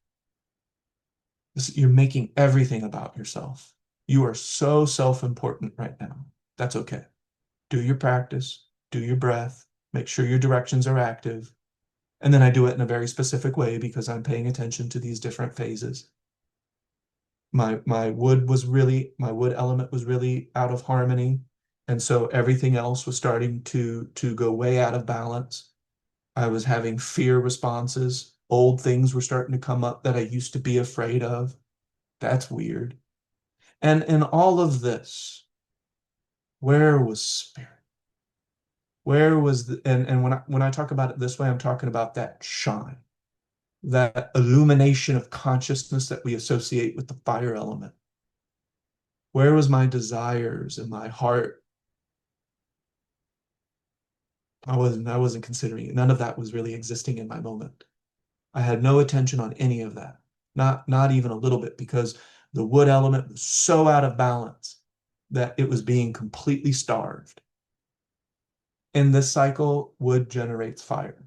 you're making everything about yourself. You are so self-important right now. That's okay. Do your practice, do your breath, make sure your directions are active. And then I do it in a very specific way because I'm paying attention to these different phases. My wood element was really out of harmony. And so everything else was starting to go way out of balance. I was having fear responses. Old things were starting to come up that I used to be afraid of. That's weird. And in all of this, where was spirit? Where was and when I talk about it this way, I'm talking about that shine, that illumination of consciousness that we associate with the fire element. Where was my desires and my heart? I wasn't considering it. None of that was really existing in my moment. I had no attention on any of that. Not even a little bit, because the wood element was so out of balance that it was being completely starved. In this cycle, wood generates fire.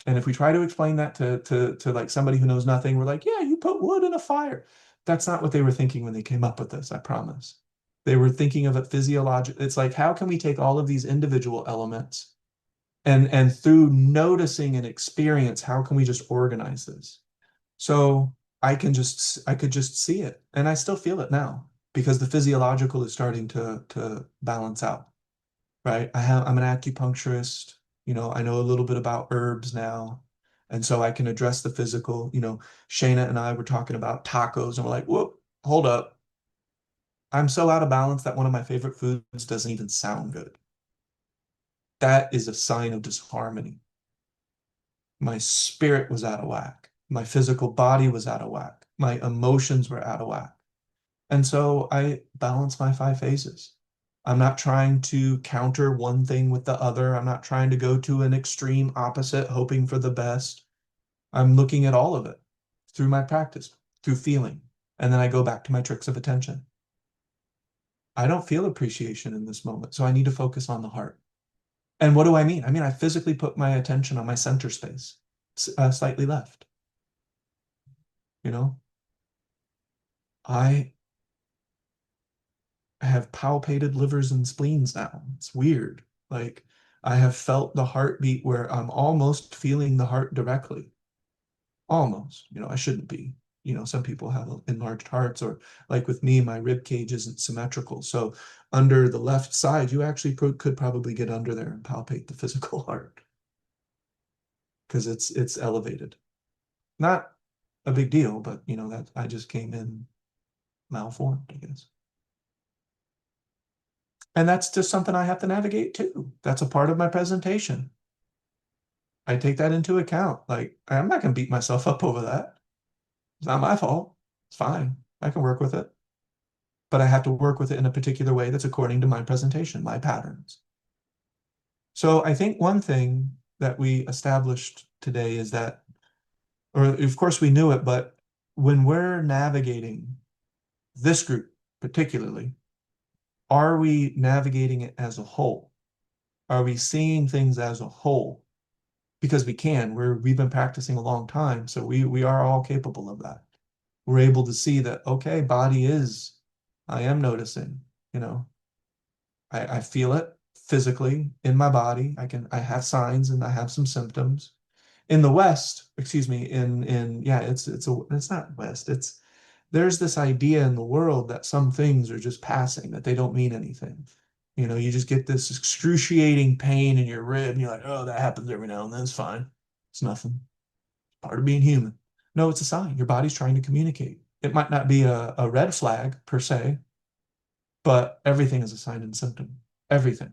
And if we try to explain that to like somebody who knows nothing, we're like, yeah, you put wood in a fire. That's not what they were thinking when they came up with this, I promise. They were thinking of it physiologically. It's like, how can we take all of these individual elements and through noticing and experience, how can we just organize this? So I could just see it, and I still feel it now because the physiological is starting to balance out, right? I'm an acupuncturist, I know a little bit about herbs now. And so I can address the physical. Shayna and I were talking about tacos and we're like, whoop, hold up. I'm so out of balance that one of my favorite foods doesn't even sound good. That is a sign of disharmony. My spirit was out of whack. My physical body was out of whack. My emotions were out of whack. And so I balance my 5 phases. I'm not trying to counter one thing with the other. I'm not trying to go to an extreme opposite, hoping for the best. I'm looking at all of it through my practice, through feeling. And then I go back to my tricks of attention. I don't feel appreciation in this moment, so I need to focus on the heart. And what do I mean? I mean, I physically put my attention on my center space, slightly left. You know, I have palpated livers and spleens now. It's weird. Like I have felt the heartbeat where I'm almost feeling the heart directly. Almost, I shouldn't be. Some people have enlarged hearts, or like with me, my rib cage isn't symmetrical. So under the left side, you actually could probably get under there and palpate the physical heart because it's elevated. Not a big deal, but that I just came in malformed, I guess. And that's just something I have to navigate too. That's a part of my presentation. I take that into account. Like, I'm not going to beat myself up over that. It's not my fault. It's fine. I can work with it. But I have to work with it in a particular way that's according to my presentation, my patterns. So I think one thing that we established today is that, or of course we knew it, but when we're navigating this group particularly, are we navigating it as a whole? Are we seeing things as a whole? Because we can. We've been practicing a long time, so we are all capable of that. We're able to see that, okay, body is, I am noticing, you know, I feel it physically in my body. I have signs and I have some symptoms. In the West, excuse me, yeah, it's not West. There's this idea in the world that some things are just passing, that they don't mean anything. You know, you just get this excruciating pain in your rib, and you're like, oh, that happens every now and then. It's fine. It's nothing. Part of being human. No, it's a sign. Your body's trying to communicate. It might not be a red flag per se, but everything is a sign and symptom. Everything.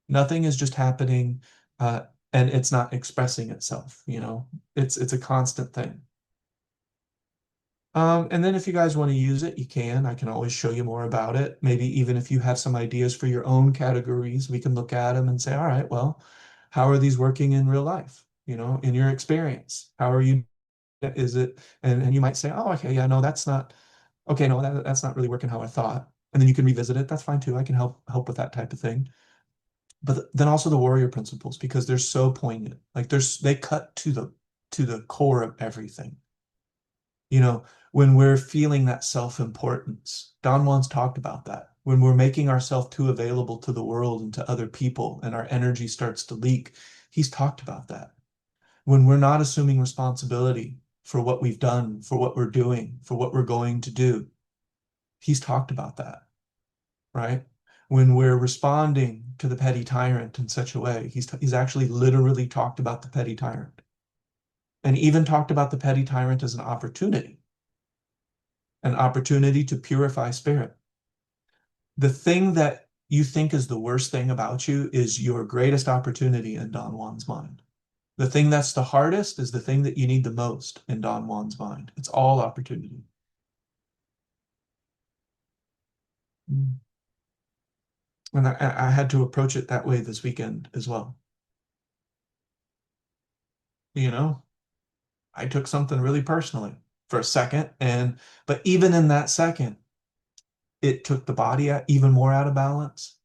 Nothing is just happening, and it's not expressing itself, you know. It's a constant thing. And then if you guys want to use it, you can. I can always show you more about it. Maybe even if you have some ideas for your own categories, we can look at them and say, all right, well, how are these working in real life? You know, in your experience, how are you, is it, and you might say, oh, okay, yeah, no, that's not, okay, no, that's not really working how I thought. And then you can revisit it. That's fine too. I can help with that type of thing. But then also the warrior principles, because they're so poignant. Like they cut to the core of everything. You know, when we're feeling that self-importance, Don Juan's talked about that. When we're making ourselves too available to the world and to other people and our energy starts to leak, he's talked about that. When we're not assuming responsibility for what we've done, for what we're doing, for what we're going to do, he's talked about that, right? When we're responding to the petty tyrant in such a way, he's actually literally talked about the petty tyrant and even talked about the petty tyrant as an opportunity to purify spirit. The thing that you think is the worst thing about you is your greatest opportunity in Don Juan's mind. The thing that's the hardest is the thing that you need the most in Don Juan's mind. It's all opportunity. And I had to approach it that way this weekend as well. You know, I took something really personally for a second, but even in that second, it took the body even more out of balance.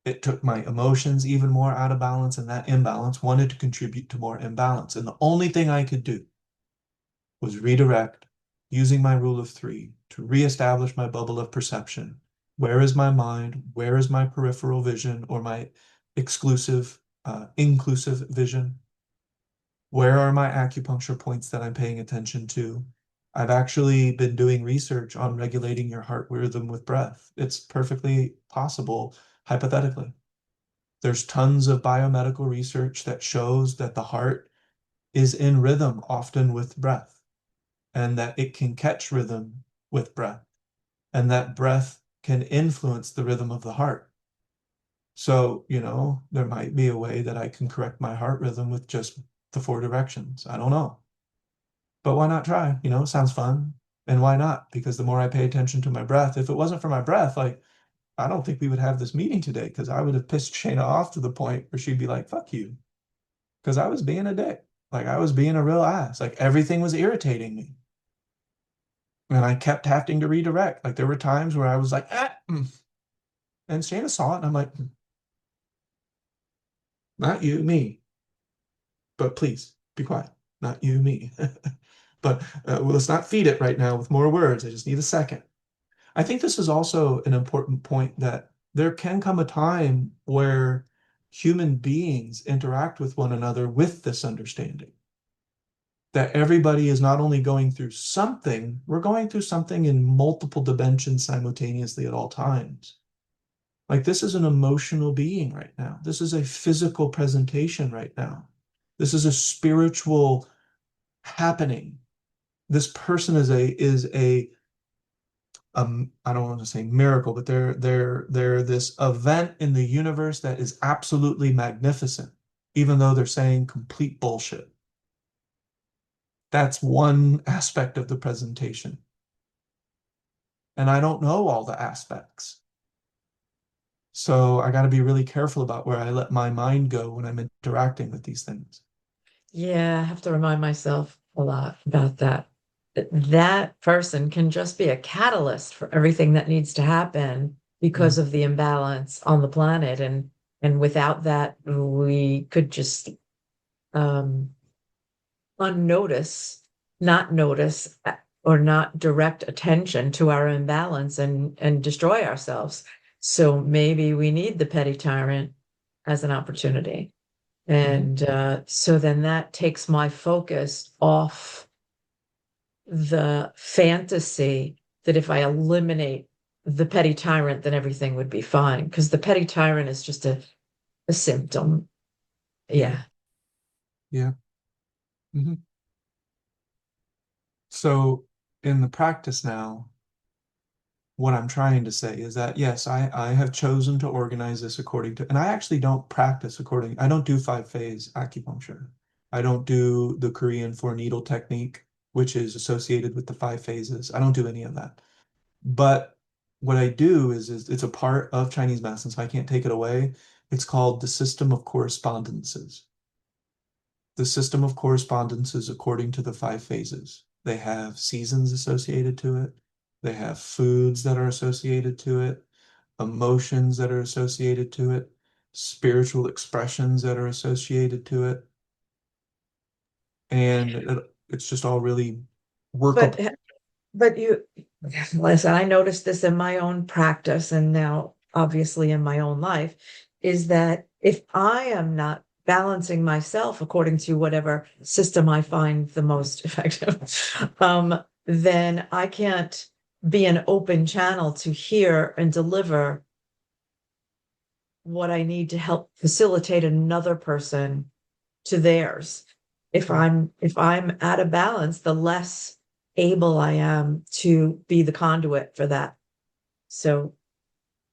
It took my emotions even more out of balance, and that imbalance wanted to contribute to more imbalance. And the only thing I could do was redirect using my rule of three to reestablish my bubble of perception. Where is my mind? Where is my peripheral vision or my exclusive, inclusive vision? Where are my acupuncture points that I'm paying attention to? I've actually been doing research on regulating your heart rhythm with breath. It's perfectly possible, hypothetically. There's tons of biomedical research that shows that the heart is in rhythm often with breath, and that it can catch rhythm with breath, and that breath can influence the rhythm of the heart. So, you know, there might be a way that I can correct my heart rhythm with just the four directions. I don't know. But why not try? You know, it sounds fun. And why not? Because the more I pay attention to my breath, if it wasn't for my breath, like, I don't think we would have this meeting today because I would have pissed Shayna off to the point where she'd be like, fuck you. Because I was being a dick. Like, I was being a real ass. Like, everything was irritating me. And I kept having to redirect. Like, there were times where I was like, ah, and Shayna saw it, and I'm like, not you, me. But please be quiet. Not you, me. But well, let's not feed it right now with more words. I just need a second. I think this is also an important point that there can come a time where human beings interact with one another with this understanding that everybody is not only going through something, we're going through something in multiple dimensions simultaneously at all times. Like, this is an emotional being right now. This is a physical presentation right now. This is a spiritual happening. This person is a I don't want to say miracle, but they're this event in the universe that is absolutely magnificent, even though they're saying complete bullshit. That's one aspect of the presentation. And I don't know all the aspects. So I got to be really careful about where I let my mind go when I'm interacting with these things. Yeah, I have to remind myself a lot about that. That person can just be a catalyst for everything that needs to happen because Mm, of the imbalance on the planet. And without that, we could just um unnotice, not notice or not direct attention to our imbalance and destroy ourselves. So maybe we need the petty tyrant as an opportunity. mhm. And so then that takes my focus off the fantasy that if I eliminate the petty tyrant, then everything would be fine. Because the petty tyrant is just a symptom. Yeah, Yeah. yeah. Mhm. So in the practice now, what I'm trying to say is that yes, I have chosen to organize this according to, and I actually don't practice according, I don't do 5 phase acupuncture. I don't do the Korean 4 needle technique, which is associated with the 5 phases. I don't do any of that. But what I do is it's a part of Chinese medicine, so I can't take it away. It's called the system of correspondences. The system of correspondences according to the 5 phases. They have seasons associated to it. They have foods that are associated to it, emotions that are associated to it, spiritual expressions that are associated to it. And it's just all really But workable. But you, listen, I noticed this in my own practice and now obviously in my own life, is that if I am not balancing myself according to whatever system I find the most effective, then I can't be an open channel to hear and deliver what I need to help facilitate another person to theirs. If I'm out of balance, the less able I am to be the conduit for that. So,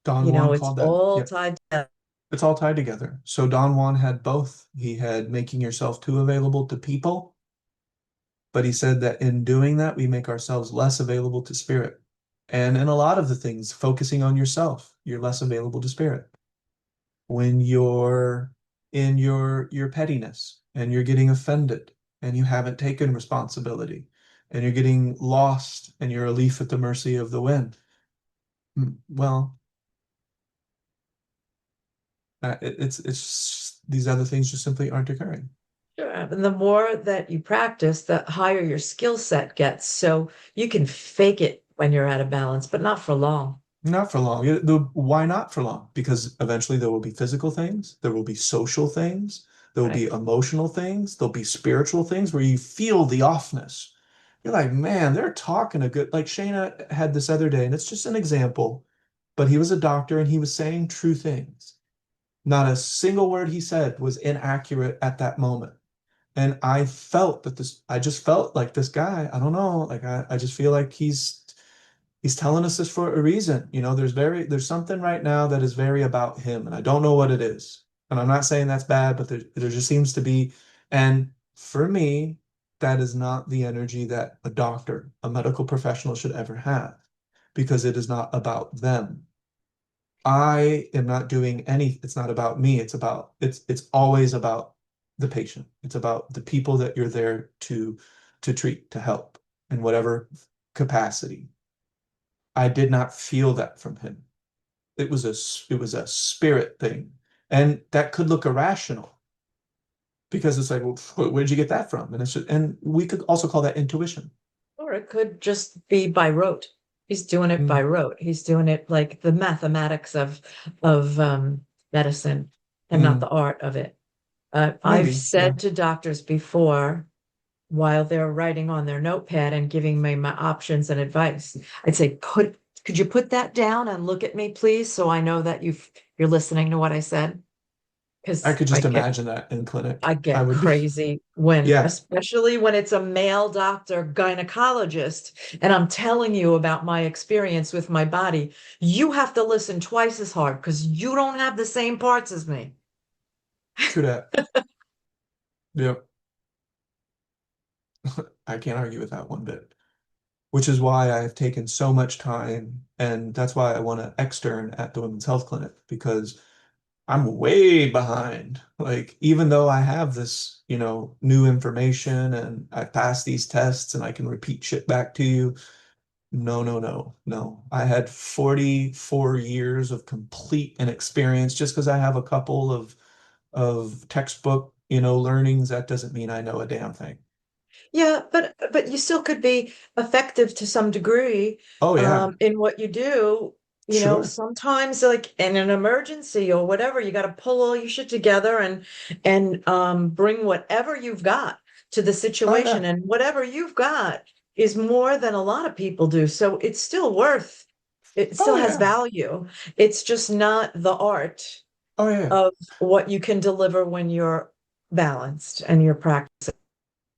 Don Juan it's called that. all Yeah, tied to it's all tied together. So Don Juan had both. He had making yourself too available to people, but he said that in doing that, we make ourselves less available to spirit. And in a lot of the things, focusing on yourself, you're less available to spirit. When you're in your pettiness and you're getting offended and you haven't taken responsibility and you're getting lost and you're a leaf at the mercy of the wind. Well, it's these other things just simply aren't occurring. sure. And the more that you practice, the higher your skill set gets. So you can fake it when you're out of balance, but not for long. Not for long. Why not for long? Because eventually there will be physical things, there will be social things, there will be Right. emotional things, there'll be spiritual things where you feel the offness. You're like, man, they're talking a good, like Shayna had this other day, and it's just an example, but he was a doctor and he was saying true things. Not a single word he said was inaccurate at that moment. And I felt that I just felt like this guy, I don't know, like I just feel like he's telling us this for a reason. There's something right now that is very about him, and I don't know what it is. And I'm not saying that's bad, but there just seems to be. And for me, that is not the energy that a doctor, a medical professional should ever have, because it is not about them. I am not doing any, it's not about me. It's always about the patient. It's about the people that you're there to treat, to help in whatever capacity. I did not feel that from him. It was a spirit thing. And that could look irrational because it's like, well, where'd you get that from? And we could also call that intuition. Or it could just be by rote. He's doing it by Mm, rote. He's doing it like the mathematics of medicine and not mm, the art of it. I've maybe, yeah. said to doctors before, while they're writing on their notepad and giving me my options and advice, I'd say, could you put that down and look at me, please, so I know that you're listening to what I said? I because could just imagine that in clinic. I I get would be, crazy when, yeah, especially when it's a male doctor, gynecologist, and I'm telling you about my experience with my body. You have to listen twice as hard because you don't have the same parts as me. true that. Yep. I can't argue with that one bit, which is why I've taken so much time. And that's why I want to extern at the Women's Health Clinic because I'm way behind. Like, even though I have this, new information and I passed these tests and I can repeat shit back to you. No, no, no, no. I had 44 years of complete inexperience just because I have a couple of textbook, learnings. That doesn't mean I know a damn thing. Yeah, but you still could be effective to some degree Oh yeah, in what you do. sure. Sometimes like in an emergency or whatever, you got to pull all your shit together and bring whatever you've got to the Oh situation, yeah. and whatever you've got is more than a lot of people do. So it's still worth. It Oh still has yeah. value. It's just not the art Oh yeah. of what you can deliver when you're balanced and you're practicing.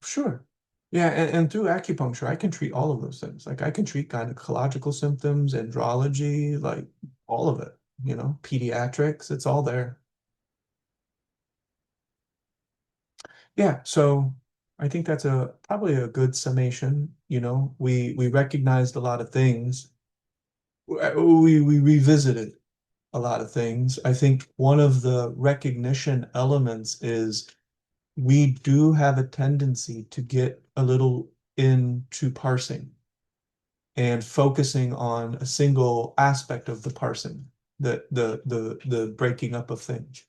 Sure. Yeah, and through acupuncture, I can treat all of those things. Like I can treat gynecological symptoms, andrology, like all of it, pediatrics, it's all there. Yeah, so I think that's a probably a good summation. We recognized a lot of things. We revisited a lot of things. I think one of the recognition elements is we do have a tendency to get a little into parsing and focusing on a single aspect of the parsing, the breaking up of things.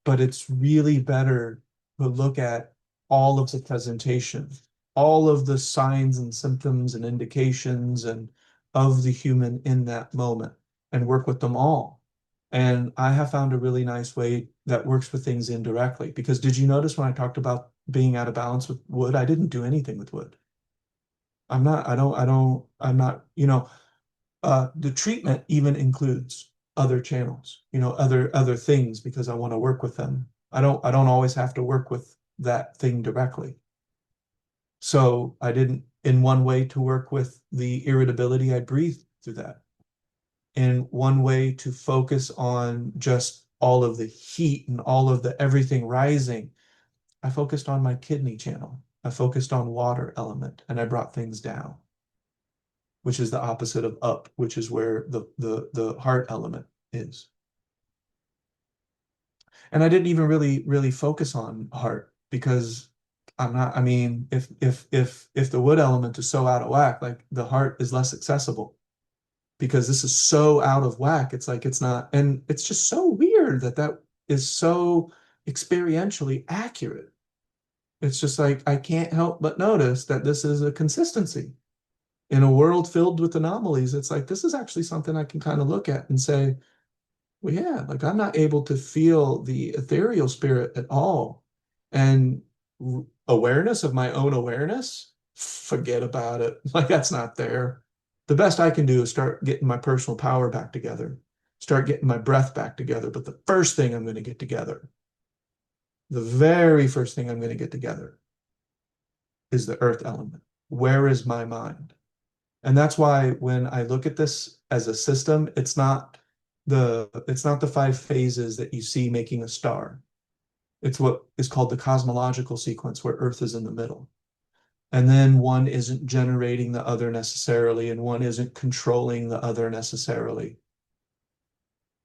But it's really better to look at all of the presentation, all of the signs and symptoms and indications and of the human in that moment and work with them all. And I have found a really nice way that works with things indirectly. Because did you notice when I talked about being out of balance with wood, I didn't do anything with wood. I'm not, the treatment even includes other channels, other things because I want to work with them. I don't always have to work with that thing directly. So I didn't, in one way to work with the irritability, I breathed through that. In one way to focus on just all of the heat and all of the everything rising, I focused on my kidney channel. I focused on water element and I brought things down, which is the opposite of up, which is where the heart element is. And I didn't even really focus on heart because I'm not, I mean, if the wood element is so out of whack, like the heart is less accessible because this is so out of whack. It's like it's not, and it's just so weird that that is so experientially accurate. It's just like I can't help but notice that this is a consistency in a world filled with anomalies. It's like this is actually something I can kind of look at and say, well, yeah, like I'm not able to feel the ethereal spirit at all. And awareness of my own awareness, forget about it. Like that's not there. The best I can do is start getting my personal power back together, start getting my breath back together. But the first thing I'm going to get together, the very first thing I'm going to get together is the earth element. Where is my mind? And that's why when I look at this as a system, it's not the five phases that you see making a star. It's what is called the cosmological sequence where Earth is in the middle. And then one isn't generating the other necessarily, and one isn't controlling the other necessarily.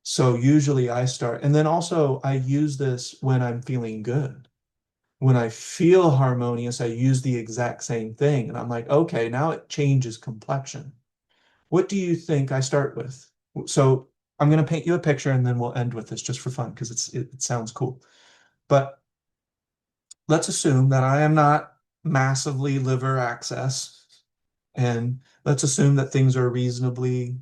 So usually I start, and then also I use this when I'm feeling good. When I feel harmonious, I use the exact same thing. And I'm like, okay, now it changes complexion. What do you think I start with? So I'm going to paint you a picture and then we'll end with this just for fun because it sounds cool. But let's assume that I am not massively liver access, and let's assume that things are reasonably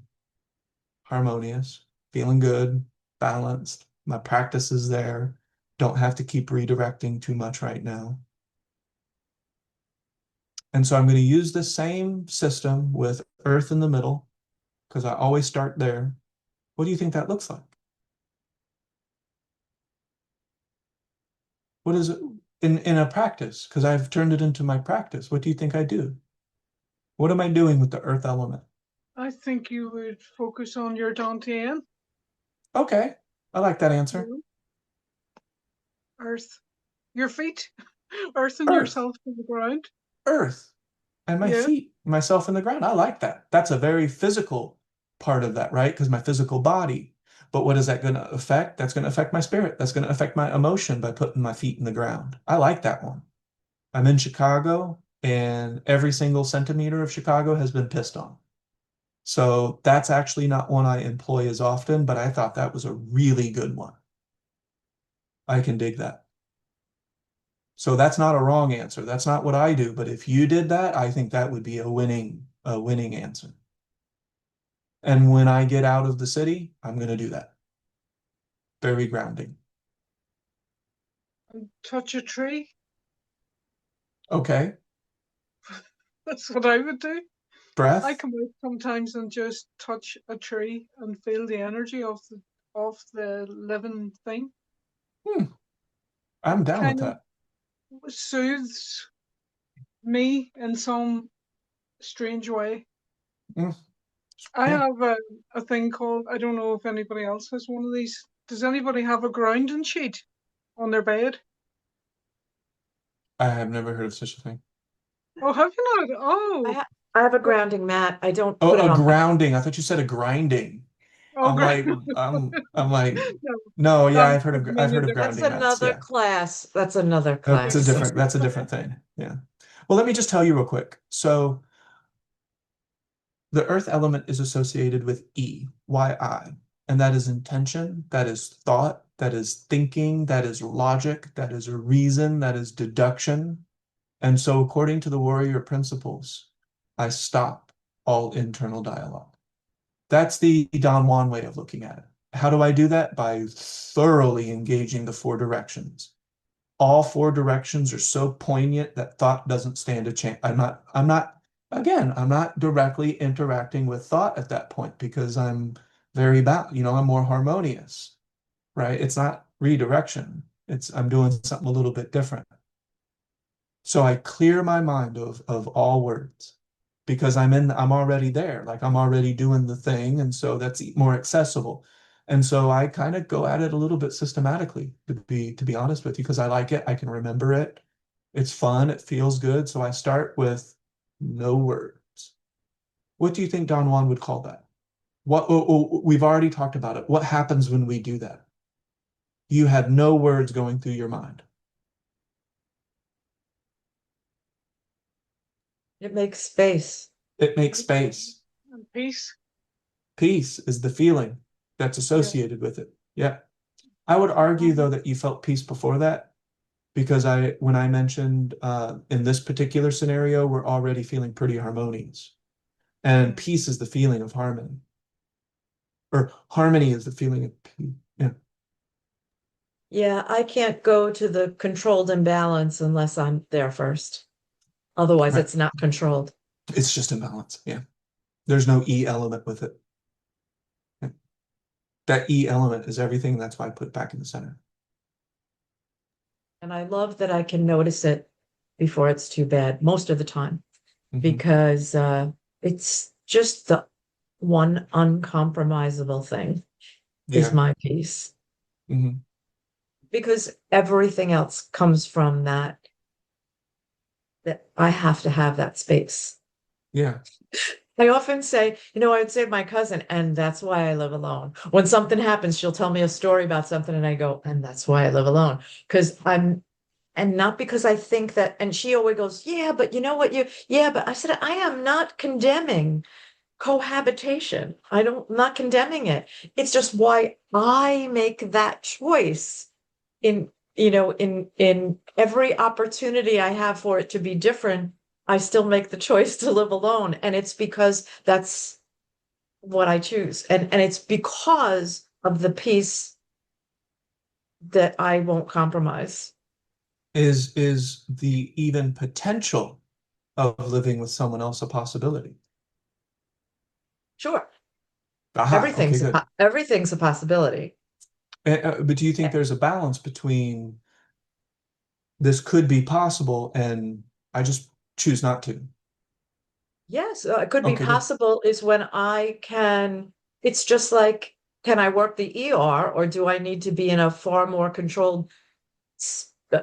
harmonious, feeling good, balanced. My practice is there. Don't have to keep redirecting too much right now. And so I'm going to use the same system with Earth in the middle because I always start there. What do you think that looks like? What is it in a practice? Because I've turned it into my practice. What do you think I do? What am I doing with the earth element? I think you would focus on your Dantean, Okay, I like that you answer. know, earth, your feet, earthing Earth, yourself to the ground. earth, and my Yeah. feet, myself in the ground. I like that. That's a very physical part of that, right? Because my physical body. But what is that going to affect? That's going to affect my spirit. That's going to affect my emotion by putting my feet in the ground. I like that one. I'm in Chicago, and every single centimeter of Chicago has been pissed on. So that's actually not one I employ as often, but I thought that was a really good one. I can dig that. So that's not a wrong answer. That's not what I do, but if you did that, I think that would be a winning answer. And when I get out of the city, I'm going to do that. Very grounding. Touch a tree. Okay. That's what I would do. I Breath. come out sometimes and just touch a tree and feel the energy of the living thing. Hmm. I'm down with Kind that. of soothes me in some strange way. Hmm. I Yeah. have a thing called, I don't know if anybody else has one of these. Does anybody have a grounding sheet on their bed? I have never heard of such a thing. Oh, have you not? I Oh, ha I have a well, grounding mat. I don't Oh, put it a on my, grounding. I thought you said a grinding. oh, I'm great. like, I'm like, No, no, yeah, that would I've mean a heard of that's different grounding mats. another Yeah. class. That's another That's a thing. class. different thing. Yeah. Well, let me just tell you real quick. So the earth element is associated with EYI, and that is intention, that is thought, that is thinking, that is logic, that is a reason, that is deduction. And so according to the warrior principles, I stop all internal dialogue. That's the Don Juan way of looking at it. How do I do that? By thoroughly engaging the four directions. All four directions are so poignant that thought doesn't stand a chance. Again, I'm not directly interacting with thought at that point because I'm very bad, I'm more harmonious, right? It's not redirection. I'm doing something a little bit different. So I clear my mind of all words because I'm already there. Like I'm already doing the thing. And so that's more accessible. And so I kind of go at it a little bit systematically, to be honest with you, because I like it. I can remember it. It's fun. It feels good. So I start with no words. What do you think Don Juan would call that? We've already talked about it. What happens when we do that? You have no words going through your mind. It makes space. It makes space. And peace. Peace is the feeling that's Yeah. associated with it. Yeah. I would argue though Um, that you felt peace before that because when I mentioned in this particular scenario, we're already feeling pretty harmonious. And mm. peace is the feeling of harmony. Or harmony is the feeling of peace. Yeah. Yeah, I can't go to the controlled imbalance unless I'm there first. Otherwise, Right. it's not controlled. It's just imbalance. Yeah. There's no E element with it. Yeah. That E element is everything. That's why I put it back in the center. And I love that I can notice it before it's too bad most of the time Hmm. because it's just the one uncompromisable thing is Yeah. my peace. Hmm. Because everything else comes from that I have to have that space. Yeah. I often say, I would say to my cousin, and that's why I live alone. When something happens, she'll tell me a story about something, and I go, and that's why I live alone. And not because I think that, and she always goes, yeah, but you know what yeah, but I said, I am not condemning cohabitation. I'm not condemning it. It's just why I make that choice in in every opportunity I have for it to be different, I still make the choice to live alone. And it's because that's what I choose. And it's because of the peace that I won't compromise. Is the even potential of living with someone else a possibility? Sure. Aha, okay, good. Everything's a possibility. But do you think Eh, there's a balance between this could be possible, and I just choose not to. Yes, it could be Okay, good. possible is when I can, it's just like, can I work the ER or do I need to be in a far more controlled,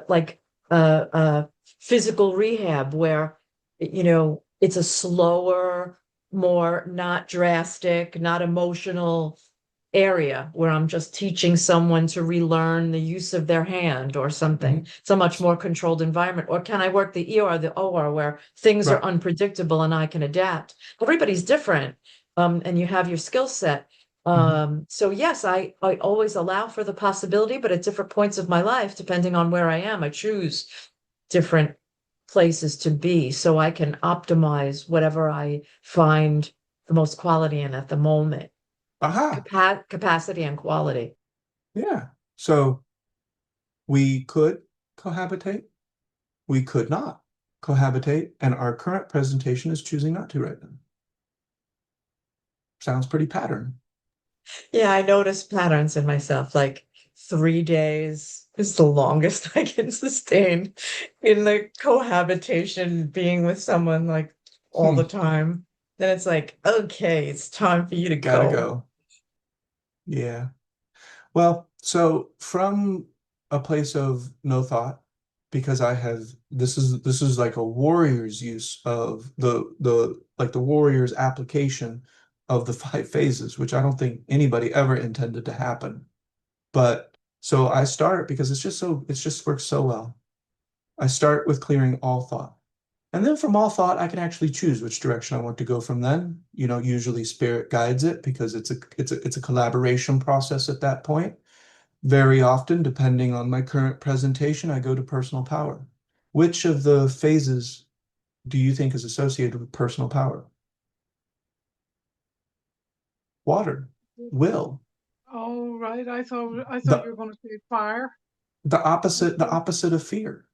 like uh, physical rehab where, it's a slower, more not drastic, not emotional area where I'm just teaching someone to relearn the use of their hand or something. Mhm. It's a much more controlled environment. Or can I work the ER, the OR, where things are Right. unpredictable and I can adapt? Everybody's different, and you have your skill set. Mhm. So yes, I always allow for the possibility, but at different points of my life, depending on where I am, I choose different places to be so I can optimize whatever I find the most quality in at the moment. Aha. Capacity and quality. Yeah. So we could cohabitate, we could not cohabitate, and our current presentation is choosing not to right now. Sounds pretty pattern. Yeah, I notice patterns in myself. Like 3 days is the longest I can sustain in the cohabitation, being with someone like all the Hmm. time. Then it's like, okay, it's time for you to Gotta go. go. Yeah. Well, so from a place of no thought, because I have this is like a warrior's use of the like the warrior's application of the 5 phases, which I don't think anybody ever intended to happen. But so I start because it's just works so well. I start with clearing all thought. And then from all thought, I can actually choose which direction I want to go from then. Usually spirit guides it because it's a collaboration process at that point. Very often, depending on my current presentation, I go to personal power. Which of the phases do you think is associated with personal power? Water, will. Oh, right. I thought you The were going to say fire. the opposite of fear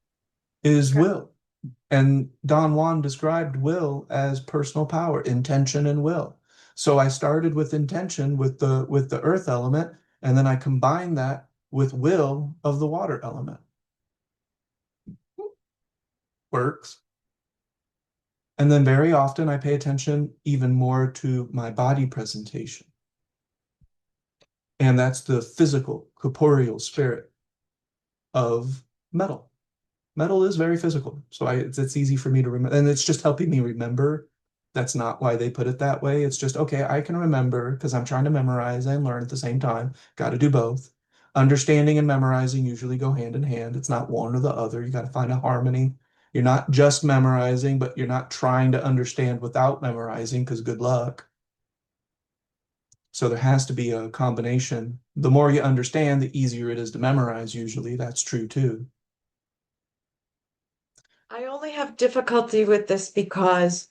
is Okay. will. And Don Juan described will as personal power, intention and will. So I started with intention with the earth element, and then I combined that with will of the water element. Works. And then very often I pay attention even more to my body presentation. And that's the physical, corporeal spirit of metal. Metal is very physical. So it's easy for me to remember. And it's just helping me remember. That's not why they put it that way. It's just, okay, I can remember because I'm trying to memorize and learn at the same time. Got to do both. Understanding and memorizing usually go hand in hand. It's not one or the other. You got to find a harmony. You're not just memorizing, but you're not trying to understand without memorizing because good luck. So there has to be a combination. The more you understand, the easier it is to memorize, usually. That's true too. I only have difficulty with this because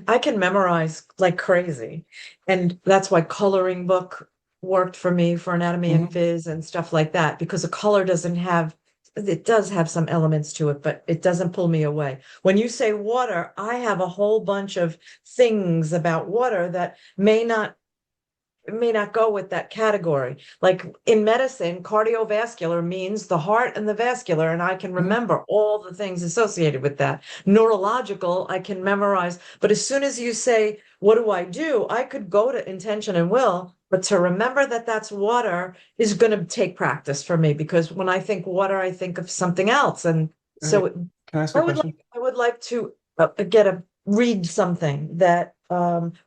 I can memorize like crazy. And that's why coloring book worked for me for anatomy and Mhm. phys and stuff like that, because a color doesn't have, it does have some elements to it, but it doesn't pull me away. When you say water, I have a whole bunch of things about water that may not go with that category. Like in medicine, cardiovascular means the heart and the vascular, and I can Mhm. remember all the things associated with that. Neurological, I can memorize. But as soon as you say, what do? I could go to intention and will, but to remember that that's water is going to take practice for me because when I think water, I think of something else. And All right. so Can I ask a question? I would like to read something that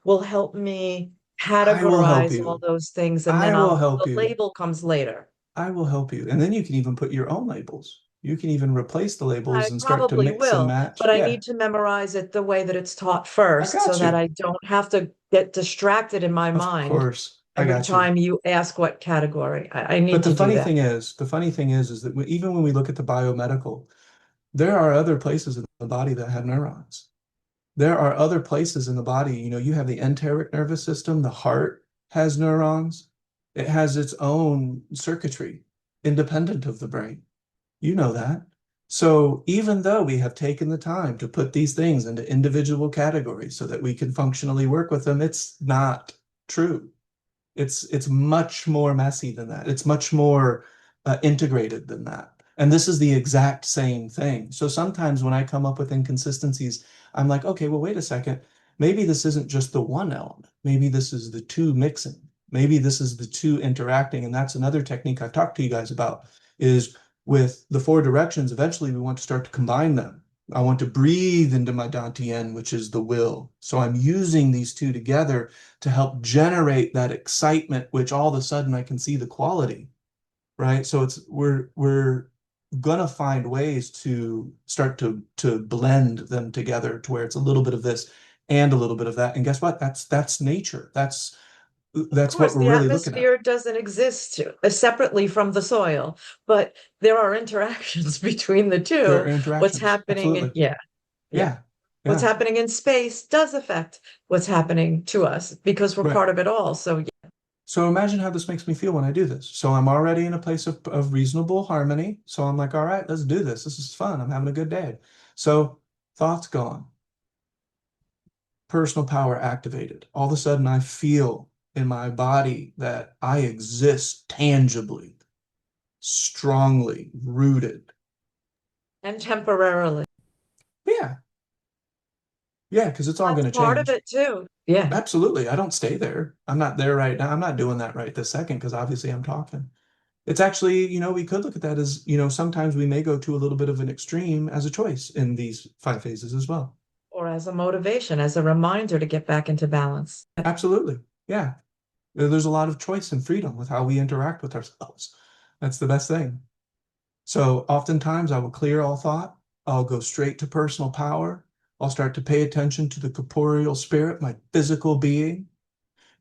will help me I will help categorize all you. those things, and I then will help the you. label comes later. I will help you. And then you can even put your own labels. You can even replace the labels I and start to probably mix and will, match. but I Yeah, need to memorize it the way that it's taught I first so got that you. I don't have to get distracted in my Of mind course, I every got you. time you ask what category. I But need the to do funny that. thing is, is that even when we look at the biomedical, there are other places in the body that have neurons. There are other places in the body. You have the enteric nervous system, the heart has neurons. It has its own circuitry independent of the brain. You know that. So even though we have taken the time to put these things into individual categories so that we can functionally work with them, it's not true. It's much more messy than that. It's much more integrated than that. And this is the exact same thing. So sometimes when I come up with inconsistencies, I'm like, okay, well, wait a second. Maybe this isn't just the one element. Maybe this is the two mixing. Maybe this is the two interacting. And that's another technique I've talked to you guys about is with the four directions. Eventually, we want to start to combine them. I want to breathe into my Dantian, which is the will. So I'm using these two together to help generate that excitement, which all of a sudden I can see the quality, right? So it's we're gonna find ways to start to blend them together to where it's a little bit of this and a little bit of that. And guess what? That's nature. Of That's what course, we're the really looking at. atmosphere doesn't exist separately from the soil, but there are interactions between the There two. are What's interactions. happening in, Absolutely. yeah, yeah. Yeah. What's Yeah. happening in space does affect what's happening to us because we're Right. part of it all. So, yeah. So imagine how this makes me feel when I do this. So I'm already in a place of reasonable harmony. So I'm like, all right, let's do this. This is fun. I'm having a good day. So thoughts gone, personal power activated. All of a sudden, I feel in my body that I exist tangibly, strongly rooted. And temporarily. Yeah. Yeah, because it's all That's going to part of change. it too. Yeah. Absolutely. I don't stay there. I'm not there right now. I'm not doing that right this second because obviously I'm talking. It's actually, we could look at that as, sometimes we may go to a little bit of an extreme as a choice in these five phases as well. Or as a motivation, as a reminder to get back into balance. Absolutely. Yeah. There's a lot of choice and freedom with how we interact with ourselves. That's the best thing. So oftentimes I will clear all thought. I'll go straight to personal power. I'll start to pay attention to the corporeal spirit, my physical being.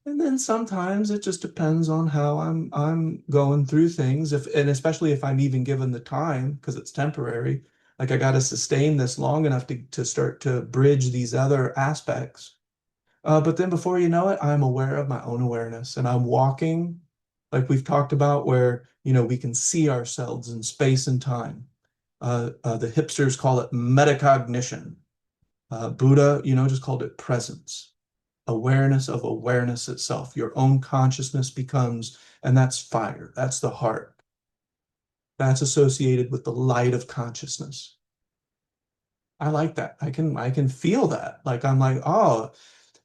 And then sometimes it just depends on how I'm going through things. And especially if I'm even given the time, because it's temporary, like I got to sustain this long enough to start to bridge these other aspects. But then before you know it, I'm aware of my own awareness and I'm walking, like we've talked about, where, we can see ourselves in space and time. The hipsters call it metacognition. Buddha, just called it presence, awareness of awareness itself. Your own consciousness becomes, and that's fire. That's the heart. That's associated with the light of consciousness. I like that. I can feel that. Like I'm like, oh,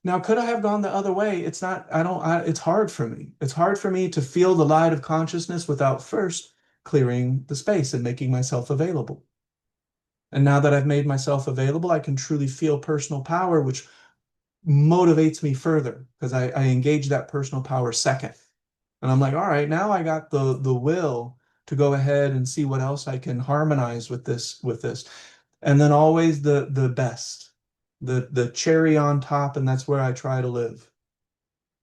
now could I have gone the other way? It's not, it's hard for me. It's hard for me to feel the light of consciousness without first clearing the space and making myself available. And now that I've made myself available, I can truly feel personal power, which motivates me further because I engage that personal power second. And I'm like, all right, now I got the will to go ahead and see what else I can harmonize with this. And then always the best, the cherry on top, and that's where I try to live,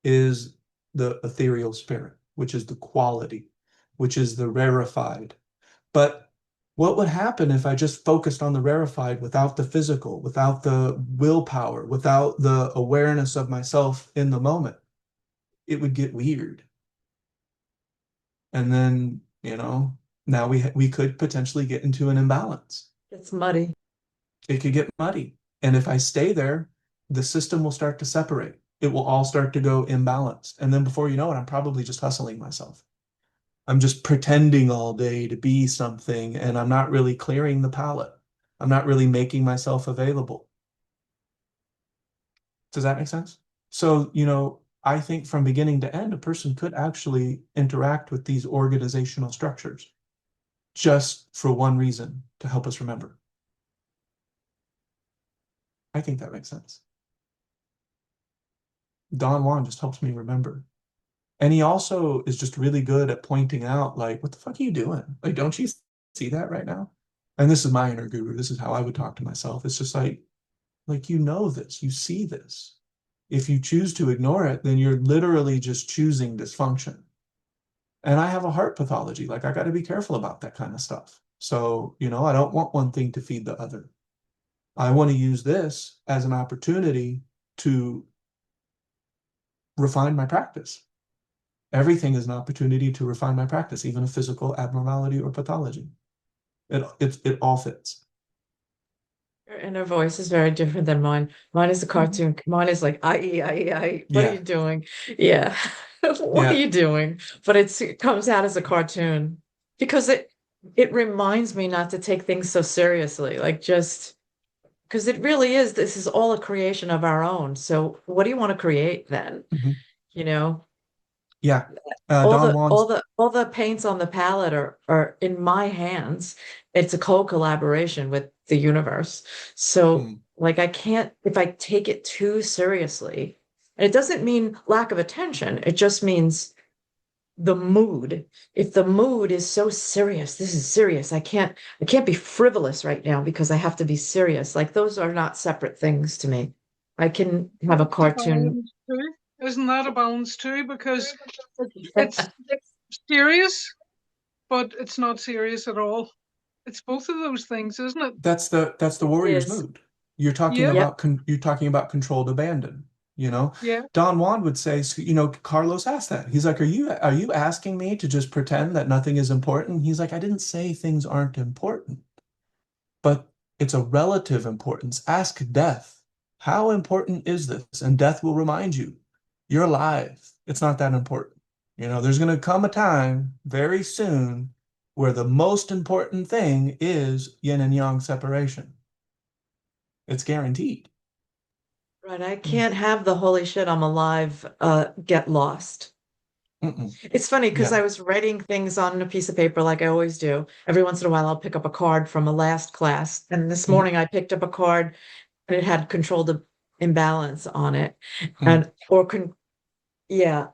is the ethereal spirit, which is the quality, which is the rarefied. But what would happen if I just focused on the rarefied without the physical, without the willpower, without the awareness of myself in the moment? It would get weird. And then, now we could potentially get into an imbalance. It's muddy. It could get muddy. And if I stay there, the system will start to separate. It will all start to go imbalanced. And then before you know it, I'm probably just hustling myself. I'm just pretending all day to be something, and I'm not really clearing the palette. I'm not really making myself available. Does that make sense? So, I think from beginning to end, a person could actually interact with these organizational structures just for one reason, to help us remember. I think that makes sense. Don Juan just helps me remember. And he also is just really good at pointing out, like, what the fuck are you doing? Like, don't you see that right now? And this is my inner guru. This is how I would talk to myself. It's just like this, you see this. If you choose to ignore it, then you're literally just choosing dysfunction. And I have a heart pathology. Like, I got to be careful about that kind of stuff. So, I don't want one thing to feed the other. I want to use this as an opportunity to refine my practice. Everything is an opportunity to refine my practice, even a physical abnormality or pathology. It all fits. Your inner voice is very different than mine. Mine is a cartoon. Mine is like, I. What are Yeah. you doing? Yeah. What are Yeah. you doing? But it comes out as a cartoon because it reminds me not to take things so seriously. Like just because it really is, this is all a creation of our own. So what do you want to create then? Mhm. You know, Yeah. all Don the all Juan's. the all the paints on the palette are in my hands. It's a co-collaboration with the universe. So Mm, like I can't if I take it too seriously, and it doesn't mean lack of attention. It just means the mood. If the mood is so serious, this is serious. I can't be frivolous right now because I have to be serious. Like those are not separate things to me. I can have a It's a cartoon. balance too. Isn't that a balance too? Because it's serious, but it's not serious at all. It's both of those things, isn't it? that's the It warrior's is. mood. You're talking Yeah, Yep. about you're talking about controlled abandon, you know? yeah. Don Juan would say, Carlos asked that. He's like, are you asking me to just pretend that nothing is important? He's like, I didn't say things aren't important, but it's a relative importance. Ask death, how important is this? And death will remind you, you're alive. It's not that important. There's going to come a time very soon where the most important thing is yin and yang separation. It's guaranteed. Right. I Mm. can't have the holy shit, I'm alive, get lost. Mm-mm. It's funny because Yeah. I was writing things on a piece of paper like I always do. Every once in a while, I'll pick up a card from a last class. And this Mhm. morning I picked up a card and it had controlled imbalance on it. Mm. And yeah,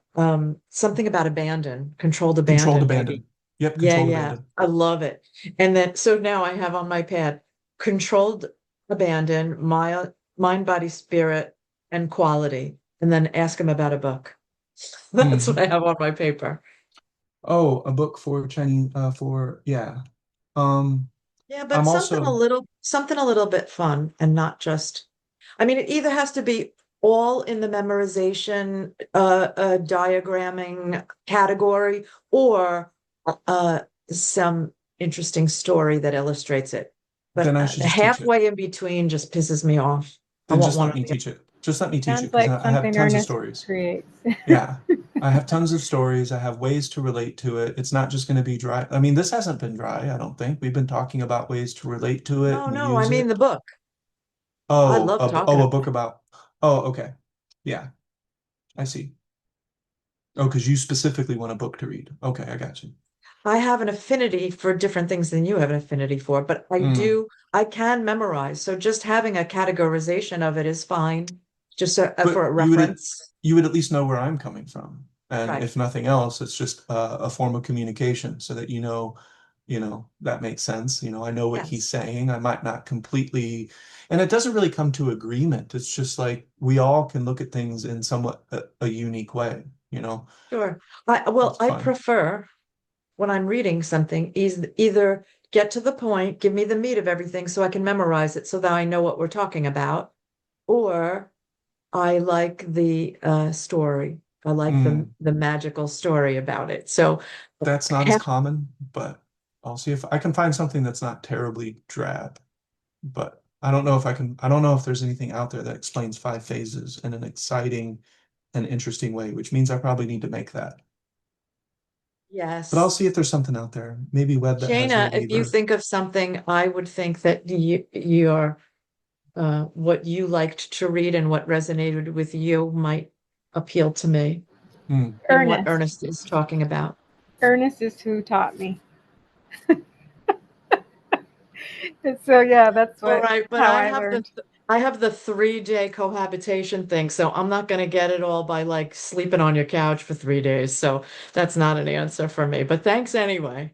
something about abandon, controlled Controlled abandon, maybe. abandon. Yep, Yeah, controlled yeah. abandon. I love it. And then so now I have on my pad controlled abandon, my mind, body, spirit, and quality. And then ask him about a book. That's what Mhm. I have on my paper. Oh, a book for Chinese, yeah. Um, Yeah, but I'm also, something a little bit fun and not just I mean, it either has to be all in the memorization, diagramming category, or some interesting story that illustrates it. But then I should the just teach it. halfway in between just pisses me off. I Then want just one let or me the teach it. Just let me teach it Sounds because like I have something tons of Ernest stories. creates. Yeah. I have tons of stories. I have ways to relate to it. It's not just going to be dry. I mean, this hasn't been dry, I don't think. We've been talking about ways to relate to it No, and no, I use mean the it. book. I Oh, love talking a about book it. about. Oh, okay. Yeah, I see. Oh, because you specifically want a book to read. Okay, I got you. I have an affinity for different things than you have an affinity for, but Mm. I can memorize. So just having a categorization of it is fine, just for But a reference. you would at least know where I'm coming from. And Right. if nothing else, it's just a form of communication so that that makes sense. I know what he's Yes. saying. I might not completely, and it doesn't really come to agreement. It's just like we all can look at things in somewhat a unique way, you know. Sure. Well, It's I fun. prefer when I'm reading something is either get to the point, give me the meat of everything so I can memorize it so that I know what we're talking about, or I like the story. I like Mm, the magical story about it. So that's not as half, common, but I'll see if I can find something that's not terribly drab. But I don't know if there's anything out there that explains five phases in an exciting and interesting way, which means I probably need to make that. But I'll yes. see if there's something out there. Maybe web that has Shayna, if you Weaver. think of something, I would think that your what you liked to read and what resonated with you might appeal to me Hmm. in what Ernest. Ernest is talking about. Ernest is who taught me. And so yeah, that's All what right, but how I learned. I have the 3-day cohabitation thing, so I'm not going to get it all by like sleeping on your couch for 3 days. So that's not an answer for me. But thanks anyway.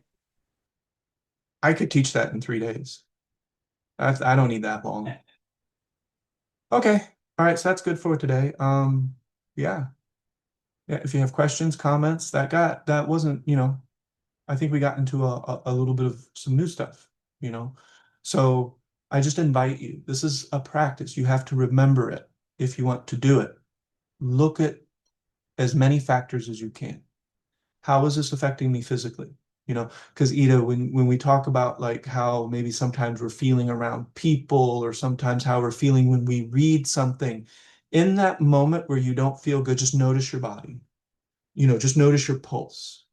I could teach that in 3 days. I don't need that long. Okay. All right. So that's good for today. Yeah. Yeah. If you have questions, comments, that wasn't, I think we got into a little bit of some new stuff, you know. So I just invite you. This is a practice. You have to remember it if you want to do it. Look at as many factors as you can. How is this affecting me physically? Because Ida, when we talk about like how maybe sometimes we're feeling around people or sometimes how we're feeling when we read something, in that moment where you don't feel good, just notice your body. Just notice your pulse.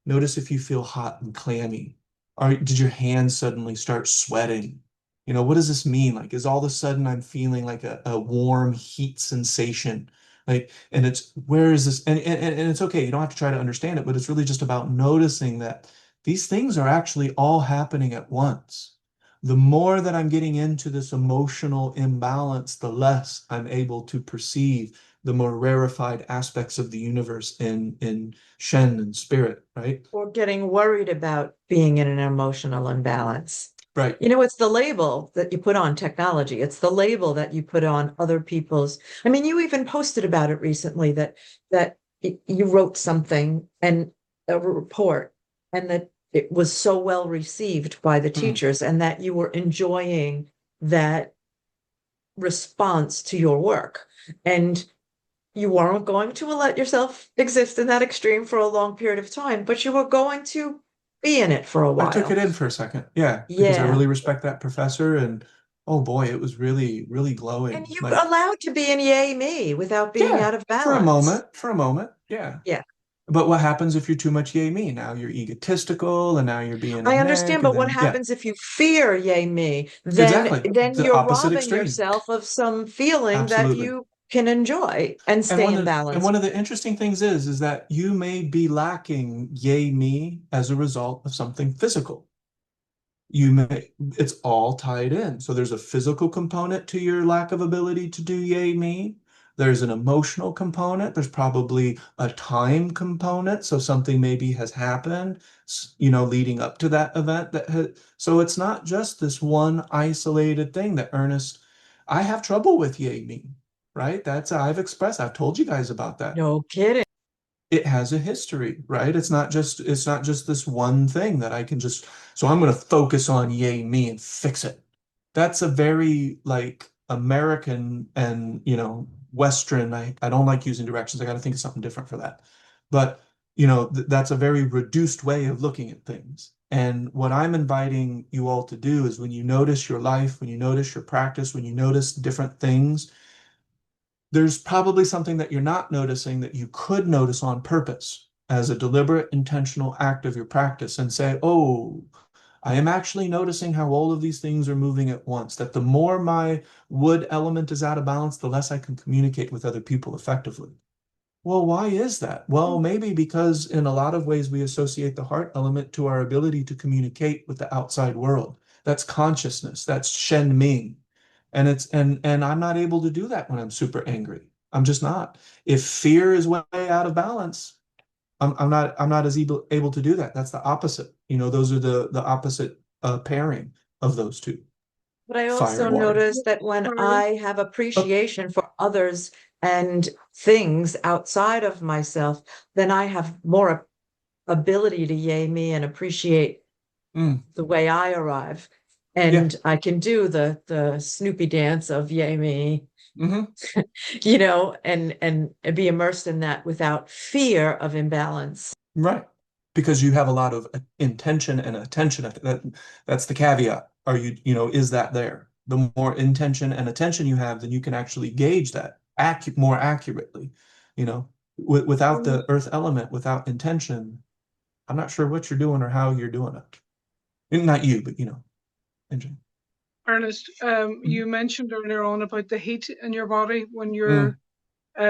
Notice if you feel hot and clammy. Did your hands suddenly start sweating? What does this mean? Like, is all of a sudden I'm feeling like a warm heat sensation? Like, and it's where is this? And it's okay. You don't have to try to understand it, but it's really just about noticing that these things are actually all happening at once. The more that I'm getting into this emotional imbalance, the less I'm able to perceive the more rarefied aspects of the universe in Shen and spirit, right? Or getting worried about being in an emotional imbalance. Right. It's the label that you put on technology. It's the label that you put on other people's. I mean, you even posted about it recently that you wrote something and a report, and that it was so well received by the Mm. teachers, and that you were enjoying that response to your work. And you weren't going to let yourself exist in that extreme for a long period of time, but you were going to be in it for a I took it while. in for a second. Yeah, because I Yeah. really respect that professor and oh boy, it was really, really And glowing. you Like, allowed to be in yay me without being yeah, out of balance. for a moment, yeah. Yeah. But what happens if you're too much yay me? Now you're egotistical and now you're being a I neck understand, and but what then yeah, happens if you fear yay me? exactly. Then The you're opposite robbing extreme. yourself of some feeling that Absolutely. you can enjoy and And stay in balance. one of the interesting things is that you may be lacking yay me as a result of something physical. It's all tied in. So there's a physical component to your lack of ability to do yay me. There's an emotional component. There's probably a time component. So something maybe has happened, leading up to that event so it's not just this one isolated thing that Ernest, I have trouble with yay me, right? I've told you guys about that. No kidding. It has a history, right? It's not just this one thing that I can just so I'm going to focus on yay me and fix it. That's a very like American and Western. I don't like using directions. I got to think of something different for that. But that's a very reduced way of looking at things. And what I'm inviting you all to do is when you notice your life, when you notice your practice, when you notice different things, there's probably something that you're not noticing that you could notice on purpose as a deliberate, intentional act of your practice and say, oh, I am actually noticing how all of these things are moving at once, that the more my wood element is out of balance, the less I can communicate with other people effectively. Well, why is that? Well, maybe because in a lot of ways we associate the heart element to our ability to communicate with the outside world. That's consciousness, that's Shen Ming. And I'm not able to do that when I'm super angry. I'm just not. If fear is way out of balance, I'm not as able to do that. That's the opposite. Those are the opposite pairing of those two, But I fire also and water. notice that when Sorry. I have Oh, appreciation for others and things outside of myself, then I have more ability to yay me and appreciate mm, the way I arrive. yeah. And I can do the Snoopy dance of yay me, Hmm. and be immersed in that without fear of imbalance. Right. Because you have a lot of intention and attention. That's the caveat. Is that there? The more intention and attention you have, then you can actually gauge that more accurately. Without the earth element, without intention, I'm not sure what you're doing or how you're doing it. Not you, but engine. Ernest, Mm, you mentioned earlier on about the heat in your body when mm, your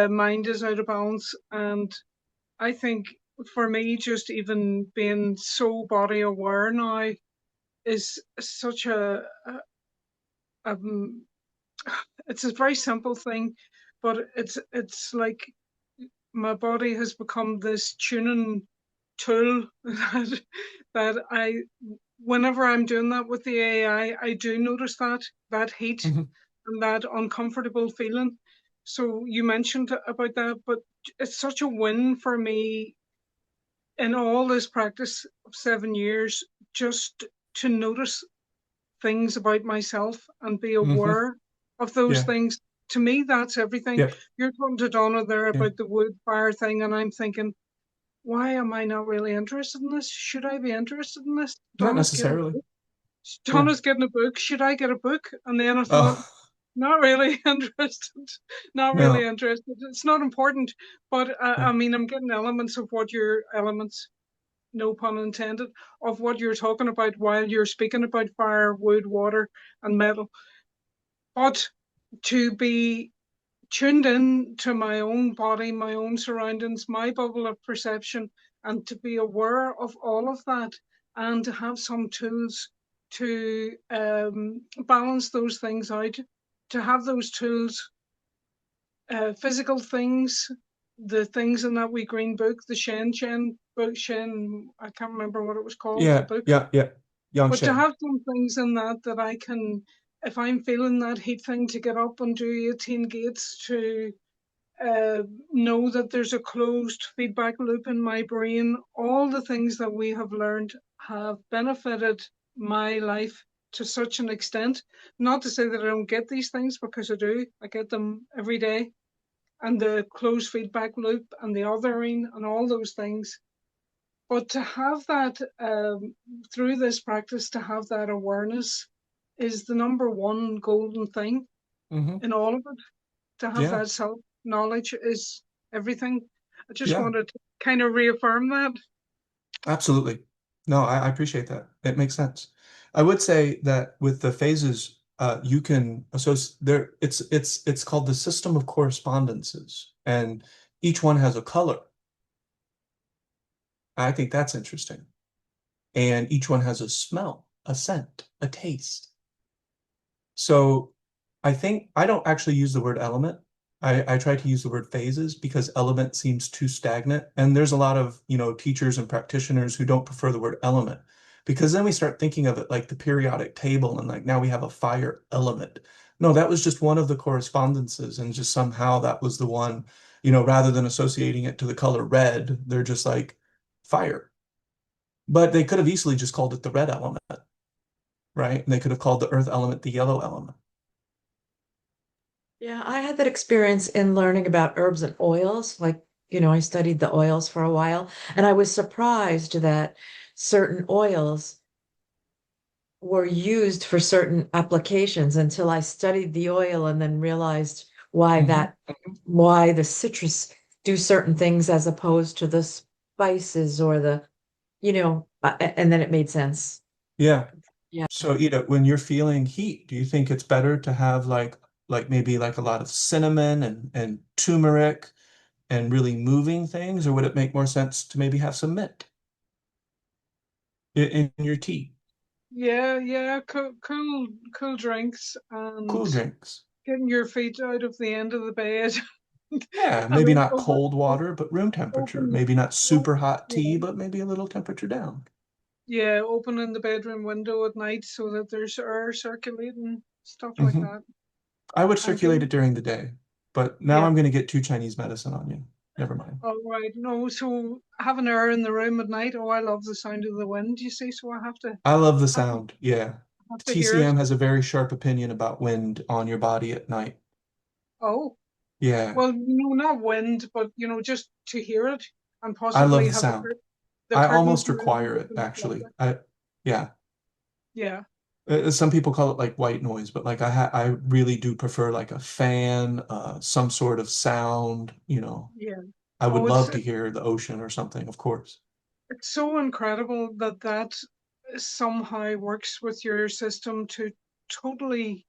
mind is out of balance. And I think for me, just even being so body aware now is such um, it's a very simple thing, but it's like my body has become this tuning tool that I whenever I'm doing that with the AI, I do notice that heat mhm, and that uncomfortable feeling. So you mentioned about that, but it's such a win for me in all this practice of 7 years just to notice things about myself and be mhm. aware of those Yeah. things. To me, that's everything. Yep. You're talking to Donna there Yeah. about the wood fire thing, and I'm thinking, why am I not really interested in this? Should I be interested in this? Not Donna's getting necessarily. Yeah. Donna's getting a book. Should I get a book? And then I thought, Oh, not really interested. Not really no. interested. It's not important, but Yeah. I mean, I'm getting elements of what your elements. no pun intended, of what you're talking about while you're speaking about fire, wood, water, and metal. But to be tuned in to my own body, my own surroundings, my bubble of perception, and to be aware of all of that, and to have some tools to balance those things out, to have those tools, physical things, the things in that wee green book, the Shen book, I can't remember what it was called, the Yeah, book, yeah, yeah. but to Yangshan. have some things in that that I can, if I'm feeling that heat thing, to get up and do 18 gates, to uh, know that there's a closed feedback loop in my brain. All the things that we have learned have benefited my life to such an extent. Not to say that I don't get these things, because I do. I get them every day. And the closed feedback loop and the othering and all those things. But to have that, through this practice, to have that awareness is the number one golden thing Hmm. in all of it. To have Yeah, that self knowledge is everything. I just yeah, wanted to kind of reaffirm that. absolutely. No, I appreciate that. It makes sense. I would say that with the phases, you can associate there. It's called the system of correspondences, and each one has a color. I think that's interesting. And each one has a smell, a scent, a taste. So I think I don't actually use the word element. I try to use the word phases because element seems too stagnant. And there's a lot of, teachers and practitioners who don't prefer the word element because then we start thinking of it like the periodic table and like now we have a fire element. No, that was just one of the correspondences and just somehow that was the one, rather than associating it to the color red, they're just like fire. But they could have easily just called it the red element, right? And they could have called the earth element the yellow element. Yeah, I had that experience in learning about herbs and oils. Like, I studied the oils for a while, and I was surprised that certain oils were used for certain applications until I studied the oil and then realized Hmm. why the citrus do certain things as opposed to the spices or and then it made sense. Yeah. Yeah. So, when you're feeling heat, do you think it's better to have like maybe like a lot of cinnamon and turmeric and really moving things, or would it make more sense to maybe have some mint in your tea? Yeah, yeah, cool drinks and Cool drinks. getting your feet out of the end of the bed. Yeah, I maybe mean, not cold water, but room temperature. open, Maybe not super hot yeah, tea, but maybe a little temperature down. yeah, opening the bedroom window at night so that there's air circulating, stuff like Hmm. that. I would And circulate it during the day, but now yeah, I'm going to get two Chinese medicine on you. Never mind. all right. No, so having air in the room at night. Oh, I love the sound of the wind. You see, so I love the have to, sound. Yeah. have to hear it. TCM has a very sharp opinion about wind on your body at night. Oh, Yeah. well, not wind, but just to hear it and I love possibly the have sound. the I curtains almost moved require it, open actually. slightly. Yeah. Yeah, Some people call it like white noise, but like I really do prefer like a fan, some sort of sound, yeah. I would Oh, love to hear the ocean or something, of course. it's so incredible that somehow works with your system to totally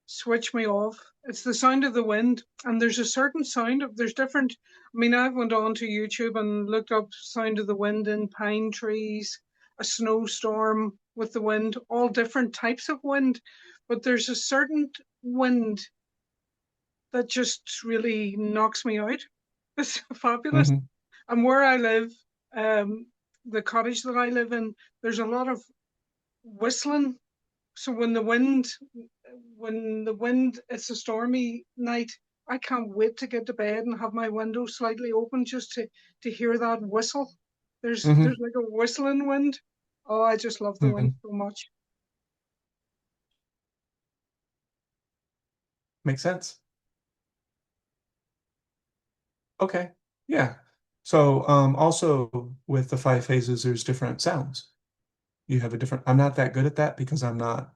switch me off. It's the sound of the wind, and there's a certain sound of there's different. I mean, I went on to YouTube and looked up sound of the wind in pine trees, a snowstorm with the wind, all different types of wind, but there's a certain wind that just really knocks me out. It's fabulous. Hmm. And where I live, um, the cottage that I live in, there's a lot of whistling. So when the wind, it's a stormy night, I can't wait to get to bed and have my window slightly open just to hear that whistle. There's Hmm. like a whistling wind. Oh, I just love the wind Hmm. so much. Makes sense. Okay. Yeah. So, also with the five phases, there's different sounds. You have a different, I'm not that good at that because I'm not,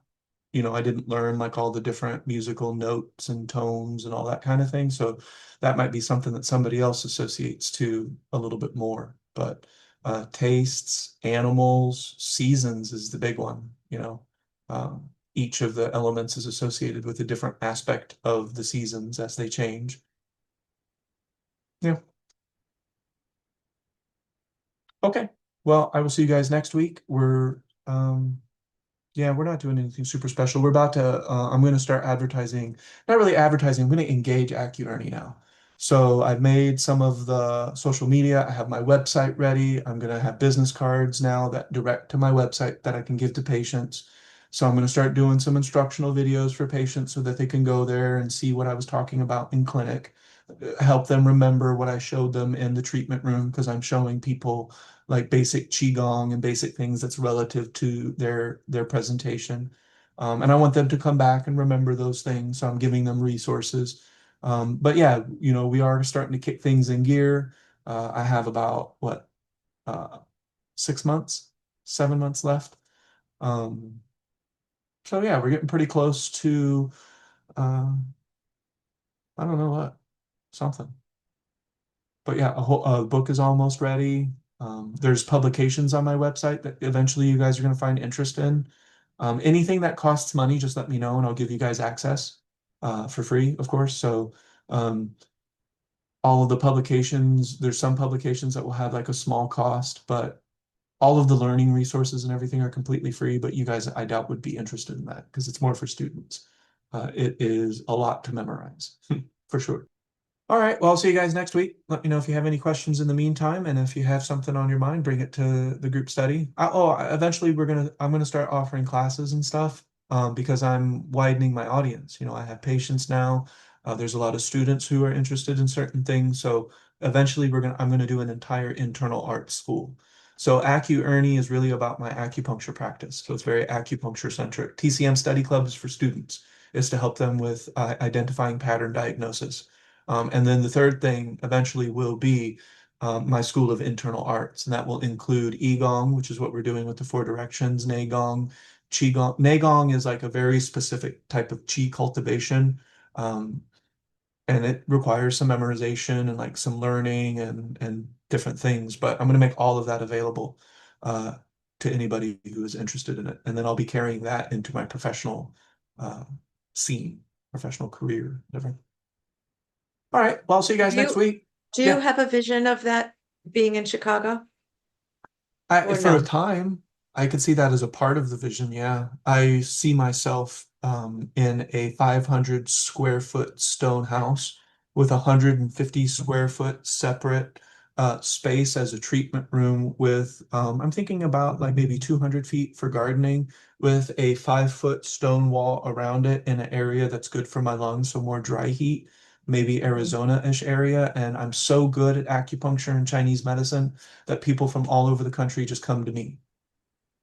I didn't learn like all the different musical notes and tones and all that kind of thing. So that might be something that somebody else associates to a little bit more. But tastes, animals, seasons is the big one, you know. Each of the elements is associated with a different aspect of the seasons as they change. Yeah. Okay. Well, I will see you guys next week. Yeah, we're not doing anything super special. We're about to, I'm going to start advertising, not really advertising, I'm going to engage AccuEarny now. So I've made some of the social media. I have my website ready. I'm going to have business cards now that direct to my website that I can give to patients. So I'm going to start doing some instructional videos for patients so that they can go there and see what I was talking about in clinic, help them remember what I showed them in the treatment room because I'm showing people like basic qigong and basic things that's relative to their presentation. And I want them to come back and remember those things. So I'm giving them resources. But yeah, you know, we are starting to kick things in gear. I have about what, 6 months, 7 months left. So yeah, we're getting pretty close to I don't know what, something. But yeah, a book is almost ready. There's publications on my website that eventually you guys are going to find interest in. Anything that costs money, just let me know and I'll give you guys access for free, of course. So um, all of the publications, there's some publications that will have like a small cost, but all of the learning resources and everything are completely free. But you guys, I doubt, would be interested in that because it's more for students. It is a lot to memorize, for sure. All right. Well, I'll see you guys next week. Let me know if you have any questions in the meantime, and if you have something on your mind, bring it to the group study. Eventually I'm gonna start offering classes and stuff because I'm widening my audience. You know, I have patients now. There's a lot of students who are interested in certain things. So eventually I'm gonna do an entire internal art school. So AccuEarny is really about my acupuncture practice. So it's very acupuncture centric. TCM study club is for students. Is to help them with identifying pattern diagnosis. And then the third thing eventually will be my School of Internal Arts, and that will include Igong, which is what we're doing with the four directions, Neigong, Qigong. Neigong is like a very specific type of Qi cultivation, um, and it requires some memorization and like some learning and different things. But I'm going to make all of that available uh, to anybody who is interested in it, and then I'll be carrying that into my professional uh, scene, professional career, whatever. All right. Well, I'll see you Do guys next you week. do you Yeah. have a vision of that being in Chicago or For a no? time, I could see that as a part of the vision. Yeah. I see myself in a 500 square foot stone house with 150 square foot separate space as a treatment room with, I'm thinking about like maybe 200 feet for gardening with a 5 foot stone wall around it in an area that's good for my lungs. So more dry heat, maybe Arizona-ish area. And I'm so good at acupuncture and Chinese medicine that people from all over the country just come to me.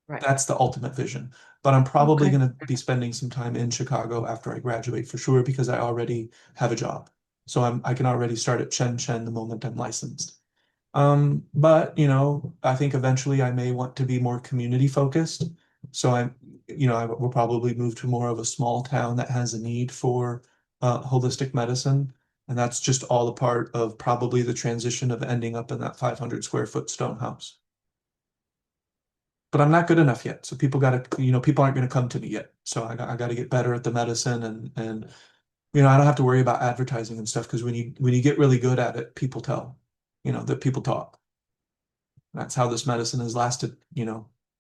Right. That's the ultimate vision. But I'm probably Okay. going to be spending some time in Chicago after I graduate for sure because I already have a job. So I can already start at Chen Chen the moment I'm licensed. But you know, I think eventually I may want to be more community focused. So I will probably move to more of a small town that has a need for holistic medicine. And that's just all a part of probably the transition of ending up in that 500 square foot stone house. But I'm not good enough yet. So people aren't going to come to me yet. So I got to get better at the medicine and I don't have to worry about advertising and stuff because when you get really good at it, people tell, that people talk. That's how this medicine has lasted,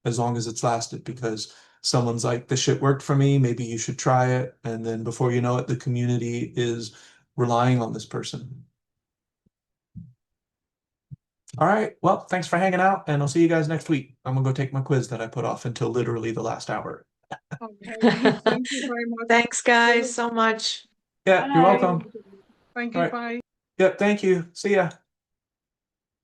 as long as it's lasted because someone's like, this shit worked for me. Maybe you should try it. And then before you know it, the community is relying on this person. All right. Well, thanks for hanging out, and I'll see you guys next week. I'm gonna go take my quiz that I put off until literally the last hour. Okay. Thank you very much. Thanks, guys, so much. Yeah, you're Have a Bye. welcome. wonderful day. Thank All you. right. Bye. Yep, thank you. See ya.